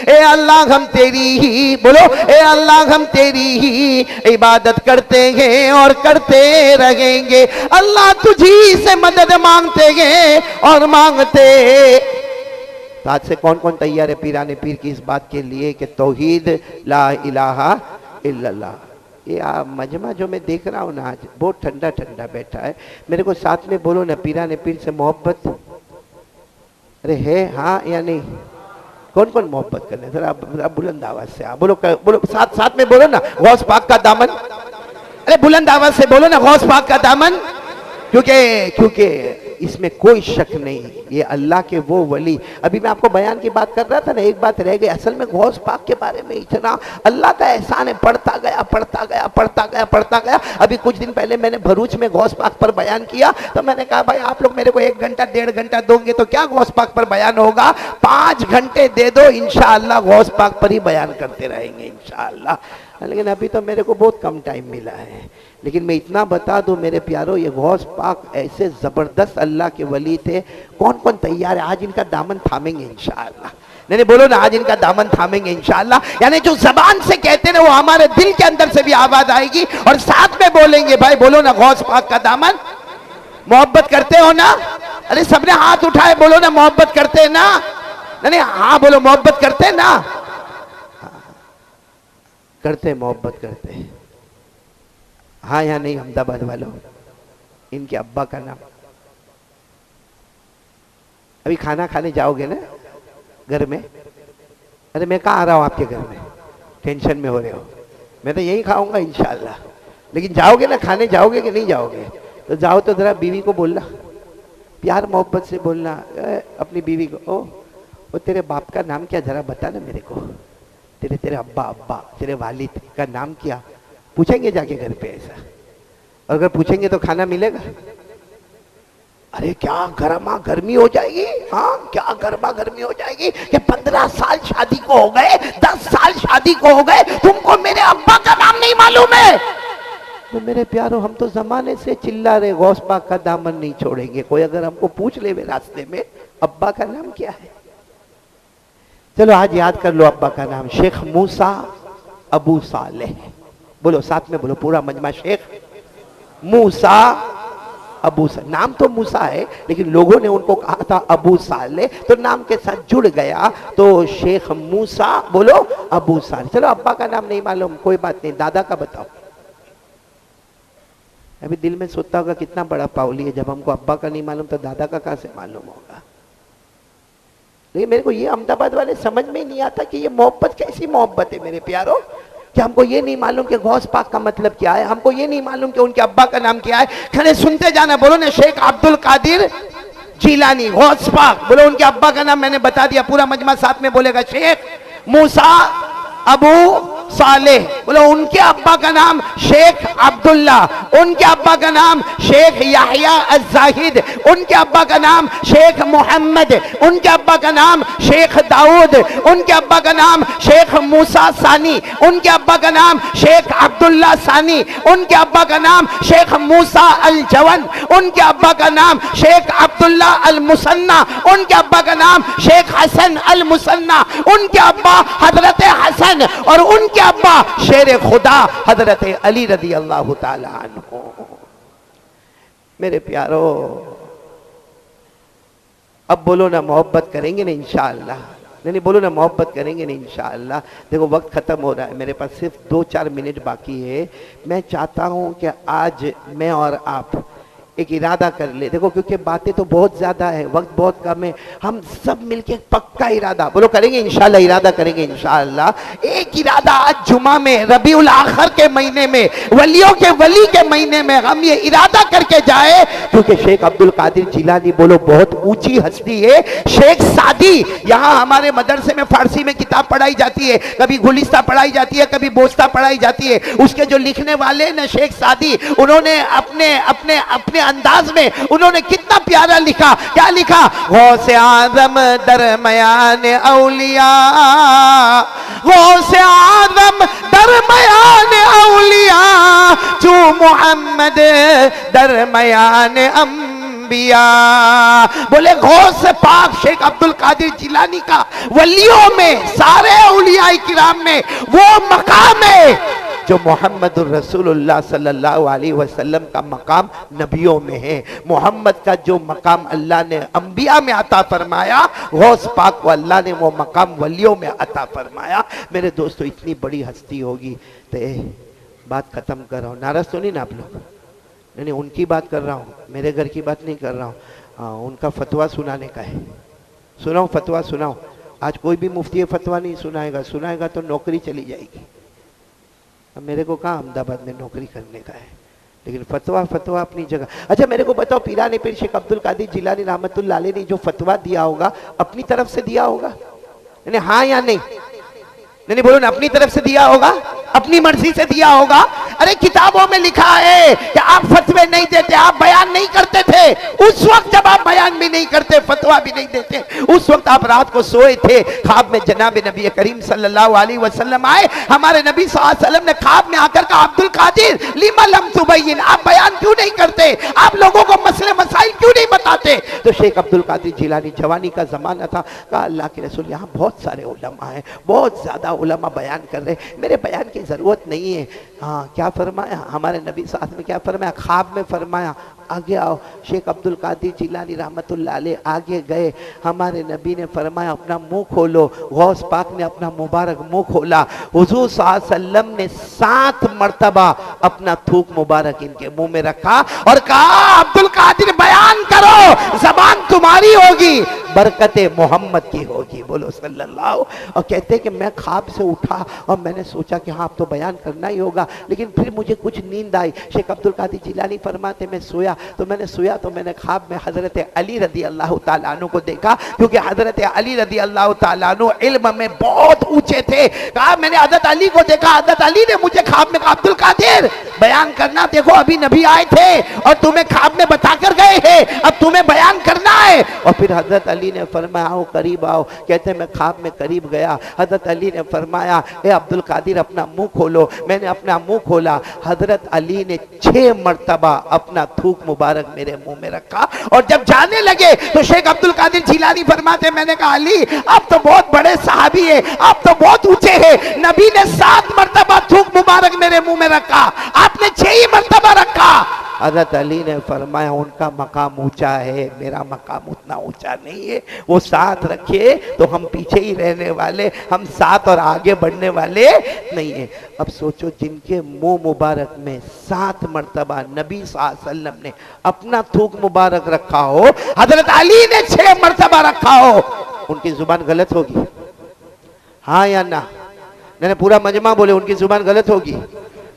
ए अल्लाह हम तेरी ही, बोलो ए अल्लाह हम तेरी ही इबादत करते हैं और करते रहेंगे। अल्लाह तुझी से मदद मांगते हैं और मांगते। तो आज से कौन कौन तैयार है पीराने पीर की इस बात के लिए कि तौहीद ला इलाहा इल्लल्लाह। ये मजमा जो मैं देख रहा हूँ ना आज बहुत ठंडा ठंडा बैठा है, मेरे को साथ में बोलो ना पीराने पीर से मोहब्बत अरे है हाँ या नहीं? कौन कौन मोहब्बत कर रहे? जरा बुलंद आवाज से आप बोलो, बोलो साथ साथ में बोलो ना, गौस पाक का दामन। अरे बुलंद आवाज से बोलो ना, गौस पाक का दामन। क्योंकि इसमें कोई शक नहीं, ये अल्लाह के वो वली। अभी मैं आपको बयान की बात कर रहा था ना, एक बात रह गई। असल में गौस पाक के बारे में इतना अल्लाह का एहसान है, बढ़ता गया बढ़ता गया बढ़ता गया बढ़ता गया। अभी कुछ दिन पहले मैंने भरूच में गौस पाक पर बयान किया, तो मैंने कहा भाई आप लोग मेरे को 1 घंटा 1.5 घंटा दोगे तो क्या गौस पाक पर बयान होगा? 5 घंटे दे दो, इंशाअल्लाह गौस पाक पर ही बयान करते रहेंगे इंशाअल्लाह। लेकिन अभी तो मेरे को बहुत कम टाइम मिला है। लेकिन मैं इतना बता दूं मेरे प्यारों, ये गौस पाक ऐसे जबरदस्त अल्लाह के वली थे। कौन कौन तैयार है? आज इनका दामन थामेंगे इंशाअल्लाह। नहीं बोलो ना, आज इनका दामन थामेंगे इंशाअल्लाह। यानी जो जबान से कहते ना वो हमारे दिल के अंदर से भी आवाज आएगी और साथ में बोलेंगे। भाई बोलो ना, गौस पाक का दामन। मोहब्बत करते हो ना? अरे सबने हाथ उठाए, बोलो ना मोहब्बत करते हैं ना? नहीं हाँ बोलो, मोहब्बत करते हैं ना? करते मोहब्बत करते हैं, हाँ या नहीं? अहमदाबाद वालों, इनके अब्बा का नाम। अभी खाना खाने जाओगे ना घर में? अरे मैं कहाँ आ रहा हूँ आपके घर में? टेंशन में हो रहे हो? मैं तो यही खाऊंगा इंशाअल्लाह। लेकिन जाओगे ना खाने, जाओगे कि नहीं जाओगे? तो जाओ तो जरा बीवी को बोलना, प्यार मोहब्बत से बोलना अपनी बीवी को, ओ तेरे बाप का नाम क्या, जरा बता ना मेरे को, तेरे अब्बा तेरे वालिद का नाम क्या, पूछेंगे जाके घर पे ऐसा। और अगर पूछेंगे तो खाना मिलेगा? अरे क्या गर्मा गर्मी हो जाएगी, हाँ क्या गर्मा गर्मी हो जाएगी कि 15 साल शादी को हो गए, 10 साल शादी को हो गए, तुमको मेरे अब्बा का नाम नहीं मालूम है। तो मेरे प्यारों, हम तो जमाने से चिल्ला रहे गौस पाक का दामन नहीं छोड़ेंगे। कोई अगर हमको पूछ ले रास्ते में अब्बा का नाम क्या है, चलो आज याद कर लो अब्बा का नाम, शेख मूसा अबू सालेह। बोलो साथ में बोलो पूरा मजमा, शेख मूसा अबू सालेह। नाम तो मूसा है लेकिन लोगों ने उनको कहा था अबू सालेह, तो नाम के साथ जुड़ गया तो शेख मूसा बोलो अबू सालेह। चलो अब्बा का नाम नहीं मालूम, कोई बात नहीं, दादा का बताओ। अभी दिल में सोचता होगा कितना बड़ा पाउली है, जब हमको अब्बा का नहीं मालूम तो दादा का कहां से मालूम होगा। लेकिन मेरे को ये अहमदाबाद वाले समझ में ही नहीं आता कि ये मोहब्बत कैसी मोहब्बत है मेरे प्यारों, कि हमको ये नहीं मालूम कि गौस पाक का मतलब क्या है, हमको ये नहीं मालूम कि उनके अब्बा का नाम क्या है। खड़े सुनते जाना, बोलो ना शेख अब्दुल कादिर जिलानी, गौस पाक, बोलो उनके अब्बा का नाम मैंने बता दिया, पूरा मजमा साथ में बोलेगा, शेख मूसा अबू सालेह। बोलो उनके अब्बा का नाम शेख अब्दुल्ला, उनके अब्बा का नाम शेख याहिया अज़्ज़ाहिद, उनके अब्बा का नाम शेख मोहम्मद, उनके अब्बा का नाम शेख दाऊद, उनके अब्बा का नाम शेख मूसा सानी, उनके अब्बा का नाम शेख अब्दुल्ला सानी, उनके अब्बा का नाम शेख मूसा अल जवन, उनके अब्बा का नाम शेख अब्दुल्ला अल मुसन्ना, उनके अब्बा का नाम शेख हसन अल मुसन्ना, उनके अब्बा हजरत हसन और उनके अब्बा शेर खुदा हजरत अली रदी अल्लाह ताला अन्हु। मेरे प्यारो अब बोलो ना मोहब्बत करेंगे ना इंशाअल्लाह, नहीं बोलो ना मोहब्बत करेंगे ना इंशाअल्लाह। देखो वक्त खत्म हो रहा है, मेरे पास सिर्फ 2-4 मिनट बाकी है। मैं चाहता हूं कि आज मैं और आप एक इरादा कर ले, देखो क्योंकि बातें तो बहुत ज्यादा है, वक्त बहुत कम है, हम सब मिलके पक्का इरादा बोलो करेंगे इंशाल्लाह, इरादा करेंगे इंशाल्लाह। एक इरादा आज जुमा में रबीउल आखिर के महीने में, वलियों के वली के महीने में हम ये इरादा करके जाए, क्योंकि शेख अब्दुल कादिर जिलानी बोलो बहुत ऊंची हस्ती है। शेख सादी, यहाँ हमारे मदरसे में फारसी में किताब पढ़ाई जाती है, कभी गुलिस्ता पढ़ाई जाती है, कभी बोस्ता पढ़ाई जाती है, उसके जो लिखने वाले ना शेख सादी, उन्होंने अपने अपने अपने अंदाज में उन्होंने कितना प्यारा लिखा। क्या लिखा? गौसे आज़म दरमयान औलिया, गौसे आज़म दरमयान औलिया, जो मोहम्मद दरमयान अंबिया। बोले गौस पाक शेख अब्दुल कादिर जिलानी का वलियों में, सारे औलिया किराम में वो मकाम है जो मोहम्मद रसूलुल्लाह सल्लल्लाहु अलैहि वसल्लम का मकाम नबियों में है। मोहम्मद का जो मकाम अल्लाह ने अंबिया में अता फरमाया, गौस पाक को अल्लाह ने वो मकाम वलियों में अता फरमाया। मेरे दोस्तों इतनी बड़ी हस्ती होगी तो बात खत्म कर रहा हूँ, नाराज तो नहीं ना आप लोग? नहीं उनकी बात कर रहा हूँ, मेरे घर की बात नहीं कर रहा हूँ। उनका फतवा सुनाने का है, सुनाओ फतवा सुनाओ। आज कोई भी मुफ्ती फतवा नहीं सुनाएगा, सुनाएगा तो नौकरी चली जाएगी। अब मेरे को कहाँ अहमदाबाद में नौकरी करने का है, लेकिन फतवा अपनी जगह। अच्छा मेरे को बताओ, पीराने पीर शेख अब्दुल कादिर जिलानी रहमतुल्लाह अलैह ने जो फतवा दिया होगा अपनी तरफ से दिया होगा? नहीं हाँ या नहीं? नहीं बोलो ना, अपनी तरफ से दिया होगा, अपनी मर्जी से दिया होगा। अरे किताबों में लिखा है कि आप फतवे नहीं देते, आप बयान नहीं करते थे। उस वक्त जब आप बयान भी नहीं करते, फतवा भी नहीं देते, उस वक्त आप रात को सोए थे, ख्वाब में जनाब नबी करीम सल्लल्लाहु अलैहि वसल्लम आए। हमारे नबी सल्लल्लाहु अलैहि वसल्लम ने ख्वाब में आकर कहा, अब्दुल कादिर लिमा लम तुबय्यिन, आप बयान क्यों नहीं करते, आप लोगों को मसले मसाइल क्यों नहीं बताते? तो शेख अब्दुल कादिर जिलानी, जवानी का जमाना था, कहा अल्लाह के रसूल यहाँ बहुत सारे उलमा हैं, बहुत ज्यादा उलमा बयान कर रहे, मेरे बयान की जरूरत नहीं है। हाँ क्या फरमाया हमारे नबी साथ में, क्या फरमाया? ख्वाब में फरमाया आगे आओ। शेख अब्दुल कादिर जिलानी रहमतुल्लाह अलैह आगे गए, हमारे नबी ने फरमाया अपना मुंह खोलो। गौस पाक ने अपना मुबारक मुंह खोला, हुजूर सल्लल्लाहु अलैहि वसल्लम ने 7 मर्तबा अपना थूक मुबारक इनके मुंह में रखा और कहा अब्दुल कादिर बयान करो, जबान तुम्हारी होगी, बरकत मोहम्मद की होगी, बोलो सल्लल्लाहु। और कहते कि मैं ख्वाब से उठा और मैंने सोचा कि हाँ अब तो बयान करना ही होगा, लेकिन फिर मुझे कुछ नींद आई। शेख अब्दुल कादिर जिलानी फरमाते मैं सोया तो मैंने ख्वाब में हजरत अली रदी अल्लाह ताला अन्हु को देखा, क्योंकि हजरत अली रदी अल्लाह ताला अन्हु इल्म में बहुत ऊंचे थे। कहा मैंने हजरत अली को देखा, हजरत अली ने मुझे ख्वाब में कहा अब्दुल कादिर बयान करना, देखो अभी नबी आए थे और तुम्हें ख्वाब में बता कर गए हैं, अब तुम्हें बयान करना है। और फिर हजरत अली ने फरमाया आओ करीब आओ। कहते मैं ख्वाब में करीब गया, हजरत अली ने फरमाया ए अब्दुल कादिर अपना मुंह खोलो। मैंने अपना मुंह खोला, हजरत अली ने 6 मरतबा अपना थूक मुबारक मेरे मुंह में रखा और जब जाने लगे तो शेख अब्दुल कादिर जिलानी फरमाते मैंने कहा अली आप तो बहुत बड़े सहाबी है, आप तो बहुत ऊंचे हैं, नबी ने 7 मरतबा थूक मुबारक मेरे मुंह में रखा, आपने 6 ही मरतबा रखा। हजरत अली ने फरमाया उनका मकाम ऊंचा है, मेरा मकाम उतना ऊंचा नहीं है, वो 7 रखे तो हम पीछे ही रहने वाले, हम 7 और आगे बढ़ने वाले नहीं है। अब सोचो जिनके मुंह मुबारक में 7 मरतबा नबी सल्लल्लाहु अलैहि वसल्लम ने अपना थूक मुबारक रखा हो, हजरत अली ने 6 मरतबा रखा हो, उनकी जुबान गलत होगी? हाँ या ना? मैंने पूरा मजमा बोले उनकी जुबान गलत होगी।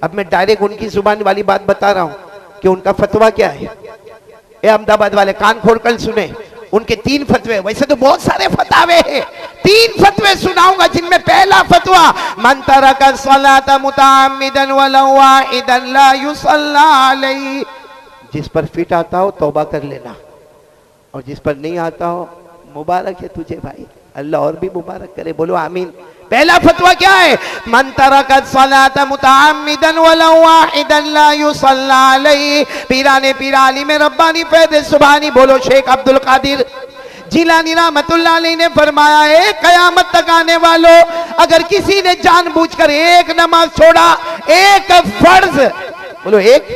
अब मैं डायरेक्ट उनकी जुबान वाली बात बता रहा हूं कि उनका फतवा क्या है। ए अहमदाबाद वाले कान खोलकर सुने, उनके 3 फतवे, वैसे तो बहुत सारे फतावे हैं, 3 फतवे सुनाऊंगा जिनमें पहला फतवा मन तरका सलात मुतअम्मिदन वलौ वाहिदन ला युसल्ला अलैहि, जिस पर फिट आता हो तौबा कर लेना और जिस पर नहीं आता हो मुबारक है तुझे भाई, अल्लाह और भी मुबारक करे, बोलो आमीन। पहला फतवा क्या है? मन तरका सलात मुतअम्मिदन वलौ वाहिदन ला युसल्ला अलैहि। पीराने पीराली में रब्बानी फैज़ सुभानी, बोलो शेख अब्दुल कादिर जिलानी रहमतुल्लाह अलैहि ने फरमाया है कयामत तक आने वालों अगर किसी ने जानबूझकर एक नमाज छोड़ा, एक फर्ज, बोलो एक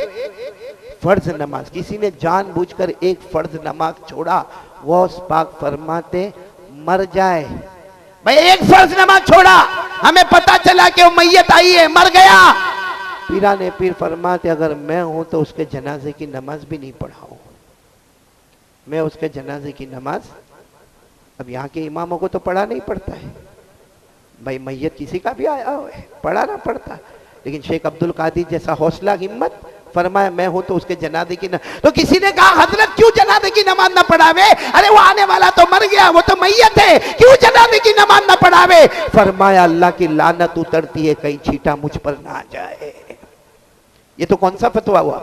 फर्ज नमाज, किसी ने जानबूझकर एक फर्ज नमाज छोड़ा, वो पाक फरमाते मर जाए। भाई एक फर्ज नमाज छोड़ा, हमें पता चला कि वो मैयत आई है, मर गया, पीरा ने पीर फरमाते अगर मैं हूं तो उसके जनाजे की नमाज भी नहीं पढ़ाऊं, मैं उसके जनाजे की नमाज, अब यहाँ के इमामों को तो पढ़ा नहीं पड़ता है भाई, मैयत किसी का भी आया हो पढ़ाना पड़ता, लेकिन शेख अब्दुल कादिर जैसा हौसला हिम्मत, फरमाया मैं हूं तो उसके जनाजे की तो किसी ने कहा हजरत क्यों जनाजे की नमाज ना पढ़ावे, अरे वो आने वाला तो मर गया, वो तो मैयत है, क्यों जनाजे की नमाज ना पढ़ावे। फरमाया अल्लाह की लानत उतरती है कहीं छींटा मुझ पर ना आ जाए। ये तो कौन सा फतवा हुआ?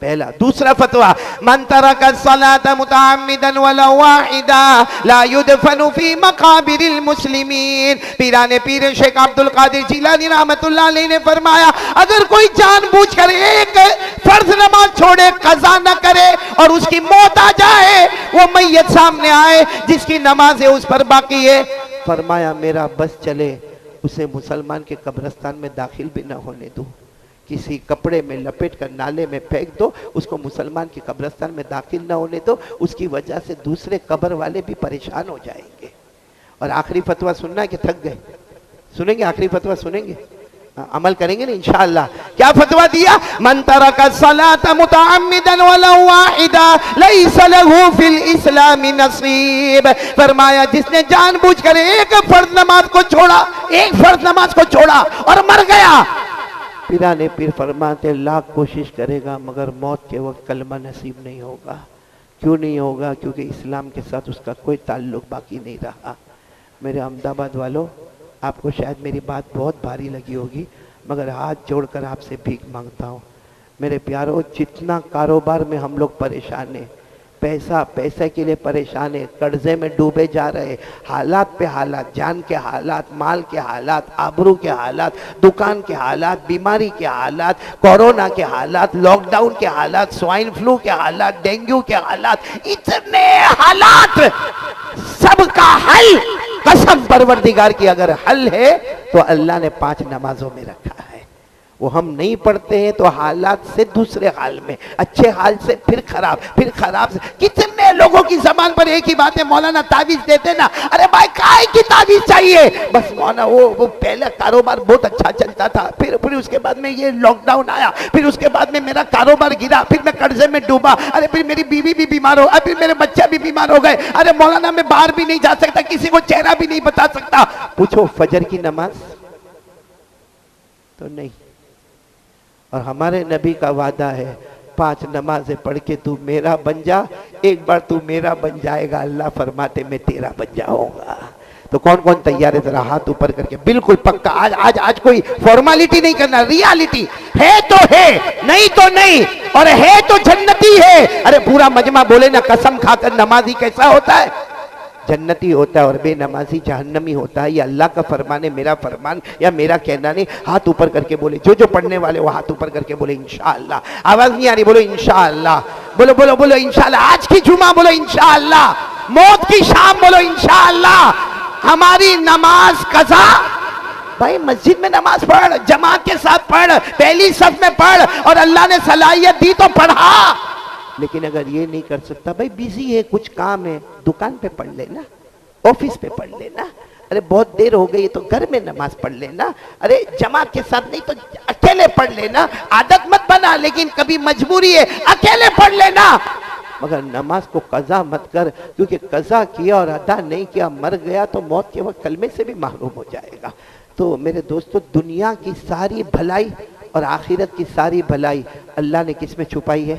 पहला। दूसरा फतवा मन तरका सलात मुतअम्मिदन वलौ वाहिदा ला युदफनु फी मकाबिरिल मुस्लिमीन। पीराने पीर शेख अब्दुल कादिर जिलानी रहमतुल्लाह अलैहि ने फरमाया अगर कोई जानबूझकर एक फर्ज नमाज छोड़े, कज़ा न करे और उसकी मौत आ जाए, वो मैयत सामने आए जिसकी नमाज है उस पर बाकी है, फरमाया मेरा बस चले उसे मुसलमान के कब्रिस्तान में दाखिल भी न होने दूं, किसी कपड़े में लपेट कर नाले में फेंक दो, उसको मुसलमान के कब्रिस्तान में दाखिल न होने दो, उसकी वजह से दूसरे कब्र वाले भी परेशान हो जाएंगे। और आखिरी फतवा सुनना है कि थक गए? सुनेंगे आखिरी फतवा, सुनेंगे, अमल करेंगे ना इंशाअल्लाह। क्या फतवा दिया? मन तरका सलात मुतअम्मिदन वलौ वाहिदा लैसा लहू फिल इस्लामी नसीब। फरमाया जिसने जानबूझकर एक फर्ज नमाज को छोड़ा, एक फर्ज नमाज को छोड़ा और मर गया, पीरा ने पीर फरमाते लाख कोशिश करेगा मगर मौत के वक्त कलमा नसीब नहीं होगा। क्यों नहीं होगा? क्योंकि इस्लाम के साथ उसका कोई ताल्लुक बाकी नहीं रहा। मेरे अहमदाबाद वालों, आपको शायद मेरी बात बहुत भारी लगी होगी मगर हाथ जोड़कर आपसे भीख मांगता हूँ मेरे प्यारों, जितना कारोबार में हम लोग परेशान हैं, पैसा पैसे के लिए परेशान है, कर्जे में डूबे जा रहे, हालात पे हालात, जान के हालात, माल के हालात, आबरू के हालात, दुकान के हालात, बीमारी के हालात, कोरोना के हालात, लॉकडाउन के हालात, स्वाइन फ्लू के हालात, डेंगू के हालात, इतने हालात, सबका हल कसम परवरदिगार की अगर हल है तो अल्लाह ने 5 नमाजों में रखा है। वो हम नहीं पढ़ते हैं तो हालात से दूसरे हाल में, अच्छे हाल से फिर खराब से। कितने लोगों की जबान पर एक ही बात है, मौलाना तावीज देते ना। अरे भाई काय की तावीज चाहिए? बस मौलाना वो पहले कारोबार बहुत अच्छा चलता था, फिर उसके बाद में ये लॉकडाउन आया, फिर उसके बाद में मेरा कारोबार गिरा, फिर मैं कर्जे में डूबा, अरे फिर मेरी बीवी भी बीमार हो, फिर मेरे बच्चे भी बीमार हो गए। अरे मौलाना मैं बाहर भी नहीं जा सकता, किसी को चेहरा भी नहीं बता सकता। पूछो फजर की नमाज तो नहीं। और हमारे नबी का वादा है 5 नमाजें पढ़ के तू मेरा बन जा, एक बार तू मेरा बन जाएगा, अल्लाह फरमाते मैं तेरा बन जाऊंगा। तो कौन कौन तैयार है? जरा हाथ ऊपर करके। बिल्कुल पक्का, आज कोई फॉर्मेलिटी नहीं करना, रियलिटी है तो है, नहीं तो नहीं, और है तो जन्नती है। अरे पूरा मजमा बोले ना कसम खाकर नमाजी कैसा होता है? जन्नती होता है, और बेनमाजी जहन्नमी होता है। ये अल्लाह का फरमान है, मेरा फरमान या मेरा कहना नहीं। हाथ ऊपर करके बोले, जो पढ़ने वाले वो हाथ ऊपर करके बोले इंशाअल्लाह। आवाज नहीं आ रही? बोलो इंशाअल्लाह। बोलो बोलो बोलो इंशाअल्लाह। आज की जुमा बोलो इंशाअल्लाह। मौत की शाम बोलो इंशाअल्लाह। हमारी नमाज कज़ा। भाई मस्जिद में नमाज पढ़, जमात के साथ पढ़, पहली सफ में पढ़, और अल्लाह ने सलाहियत दी तो पढ़ा। लेकिन अगर ये नहीं कर सकता, भाई बिजी है, कुछ काम है, दुकान पे पढ़ लेना, ऑफिस पे पढ़ लेना। अरे बहुत देर हो गई तो घर में नमाज पढ़ लेना। अरे जमात के साथ नहीं तो अकेले पढ़ लेना। आदत मत बना, लेकिन कभी मजबूरी है अकेले पढ़ लेना, मगर नमाज को कज़ा मत कर, क्योंकि कज़ा किया और अदा नहीं किया, मर गया तो मौत के वक्त कलमे से भी महरूम हो जाएगा। तो मेरे दोस्तों, दुनिया की सारी भलाई और आखिरत की सारी भलाई अल्लाह ने किस में छुपाई है?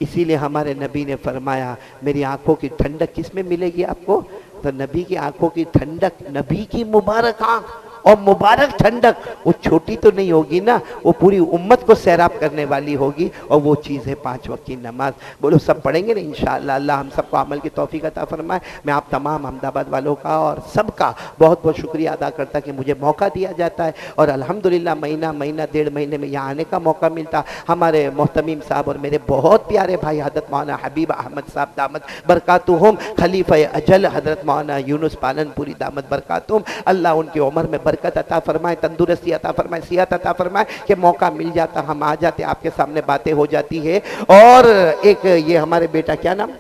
इसीलिए हमारे नबी ने फरमाया मेरी आंखों की ठंडक किस में मिलेगी आपको? तो नबी की आंखों की ठंडक, नबी की मुबारक आंख, और मुबारक ठंडक वो छोटी तो नहीं होगी ना, वो पूरी उम्मत को सैराब करने वाली होगी, और वो चीज़ है 5 वक्त की नमाज। बोलो सब पढ़ेंगे ना इंशाअल्लाह। अल्लाह हम सबको अमल की तौफीक अता फरमाए। मैं आप तमाम अहमदाबाद वालों का और सबका बहुत बहुत शुक्रिया अदा करता कि मुझे मौका दिया जाता है, और अल्हम्दुलिल्लाह महीना 1.5 महीने में यहाँ आने का मौका मिलता। हमारे मोहतमीम साहब और मेरे बहुत प्यारे भाई हज़रत मौलाना हबीब अहमद साहब दामत बरकातुहुम, खलीफा अजल हज़रत मौलाना यूनुस पालनपुरी दामत बरकातुहुम, अल्लाह उनकी उम्र में बरकत अता फरमाए, तंदुरुस्ती अता फरमाए, सेहत अता फरमाए, कि मौका मिल जाता, हम आ जाते, आपके सामने बातें हो जाती है। और एक ये हमारे बेटा, क्या नाम,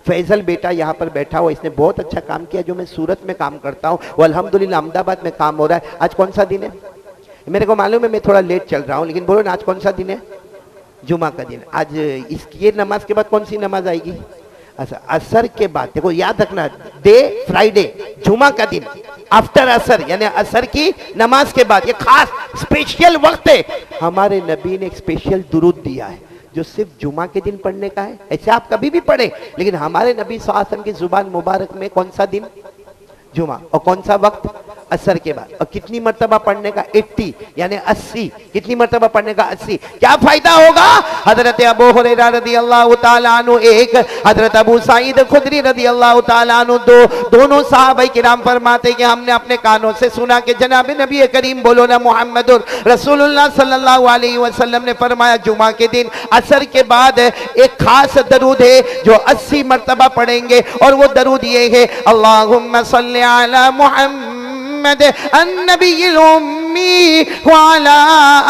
फैजल बेटा यहाँ पर बैठा हुआ, इसने बहुत अच्छा काम किया। जो मैं सूरत में काम करता हूँ वो अल्हम्दुलिल्लाह अहमदाबाद में काम हो रहा है। आज कौन सा दिन है? मेरे को मालूम है मैं थोड़ा लेट चल रहा हूँ, लेकिन बोलो ना आज कौन सा दिन है? जुमा का दिन। आज ये नमाज के बाद कौन सी नमाज आएगी? अच्छा, असर के बाद, देखो याद रखना, डे फ्राइडे, जुमा का दिन, आफ्टर असर, यानी असर की नमाज के बाद, ये खास स्पेशल वक्त है। हमारे नबी ने एक स्पेशल दुरूद दिया है जो सिर्फ जुमा के दिन पढ़ने का है। ऐसे आप कभी भी पढ़े, लेकिन हमारे नबी सल्लल्लाहु अलैहि वसल्लम की जुबान मुबारक में कौन सा दिन? जुमा। और कौन सा वक्त? असर के बाद। और कितनी मर्तबा पढ़ने का? 80, यानी 80। कितनी मर्तबा पढ़ने का? 80। क्या फायदा होगा? हजरत अबू हुरैरा रदियल्लाहु ताला अन्हु 1, हजरत अबू सईद खुदरी रदियल्लाहु ताला अन्हु 2, दोनों सहाबाए किराम फरमाते कि हमने अपने कानों से सुना कि जनाब नबी करीम, बोलो ना मुहम्मदुर रसूलुल्लाह सल्लल्लाहु अलैहि वसल्लम ने फरमाया जुमा के दिन असर के बाद एक खास दरूद है जो 80 मर्तबा पढ़ेंगे, और वो दरूद ये है, अल्लाहुम्मा सल्ली अला मुहम्मद अन्नबिय्यिल उम्मी व अला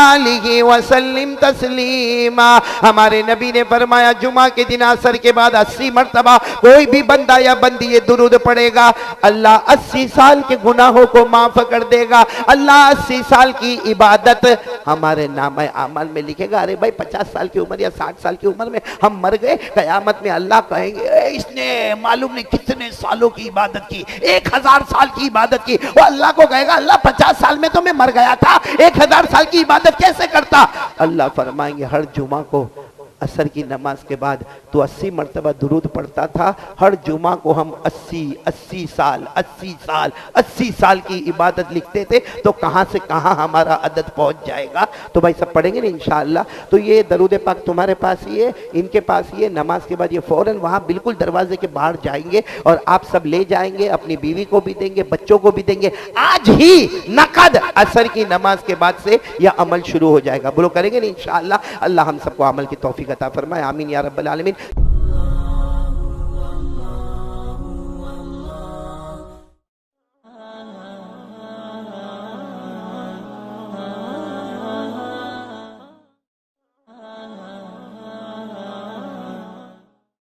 आलिहि व सल्लिम तस्लीमा। हमारे नबी ने फरमाया जुमा के दिन असर के बाद 80 मर्तबा कोई भी बंदा या बंदी ये दुरूद पढ़ेगा, अल्लाह 80 साल के गुनाहों को माफ कर देगा। अल्लाह 80 साल की इबादत हमारे नामे आमल में लिखेगा। अरे भाई 50 साल की उम्र या 60 साल की उम्र में हम मर गए, कयामत में अल्लाह कहेंगे इसने मालूम नहीं कितने सालों की इबादत की, 1000 साल की इबादत की। वो अल्लाह को कहेगा अल्लाह 50 साल में तो मैं मर गया था, 1000 साल की इबादत कैसे करता? अल्लाह फरमाएंगे हर जुमा को असर की नमाज के बाद तो 80 मरतबा दुरूद पढ़ता था, हर जुमा को हम 80 साल की इबादत लिखते थे, तो कहाँ से कहाँ हमारा अदद पहुँच जाएगा। तो भाई सब पढ़ेंगे ना इंशाअल्लाह। तो ये दरूद पाक तुम्हारे पास ही है, इनके पास ही है। नमाज के बाद ये फ़ौरन वहाँ बिल्कुल दरवाजे के बाहर जाएंगे और आप सब ले जाएंगे, अपनी बीवी को भी देंगे, बच्चों को भी देंगे। आज ही नकद असर की नमाज के बाद से यह अमल शुरू हो जाएगा। बोलो करेंगे ना इंशाअल्लाह। अल्लाह हम सबको अमल की तौफीक अता फरमाए, आमीन या रब्बल आलमीन।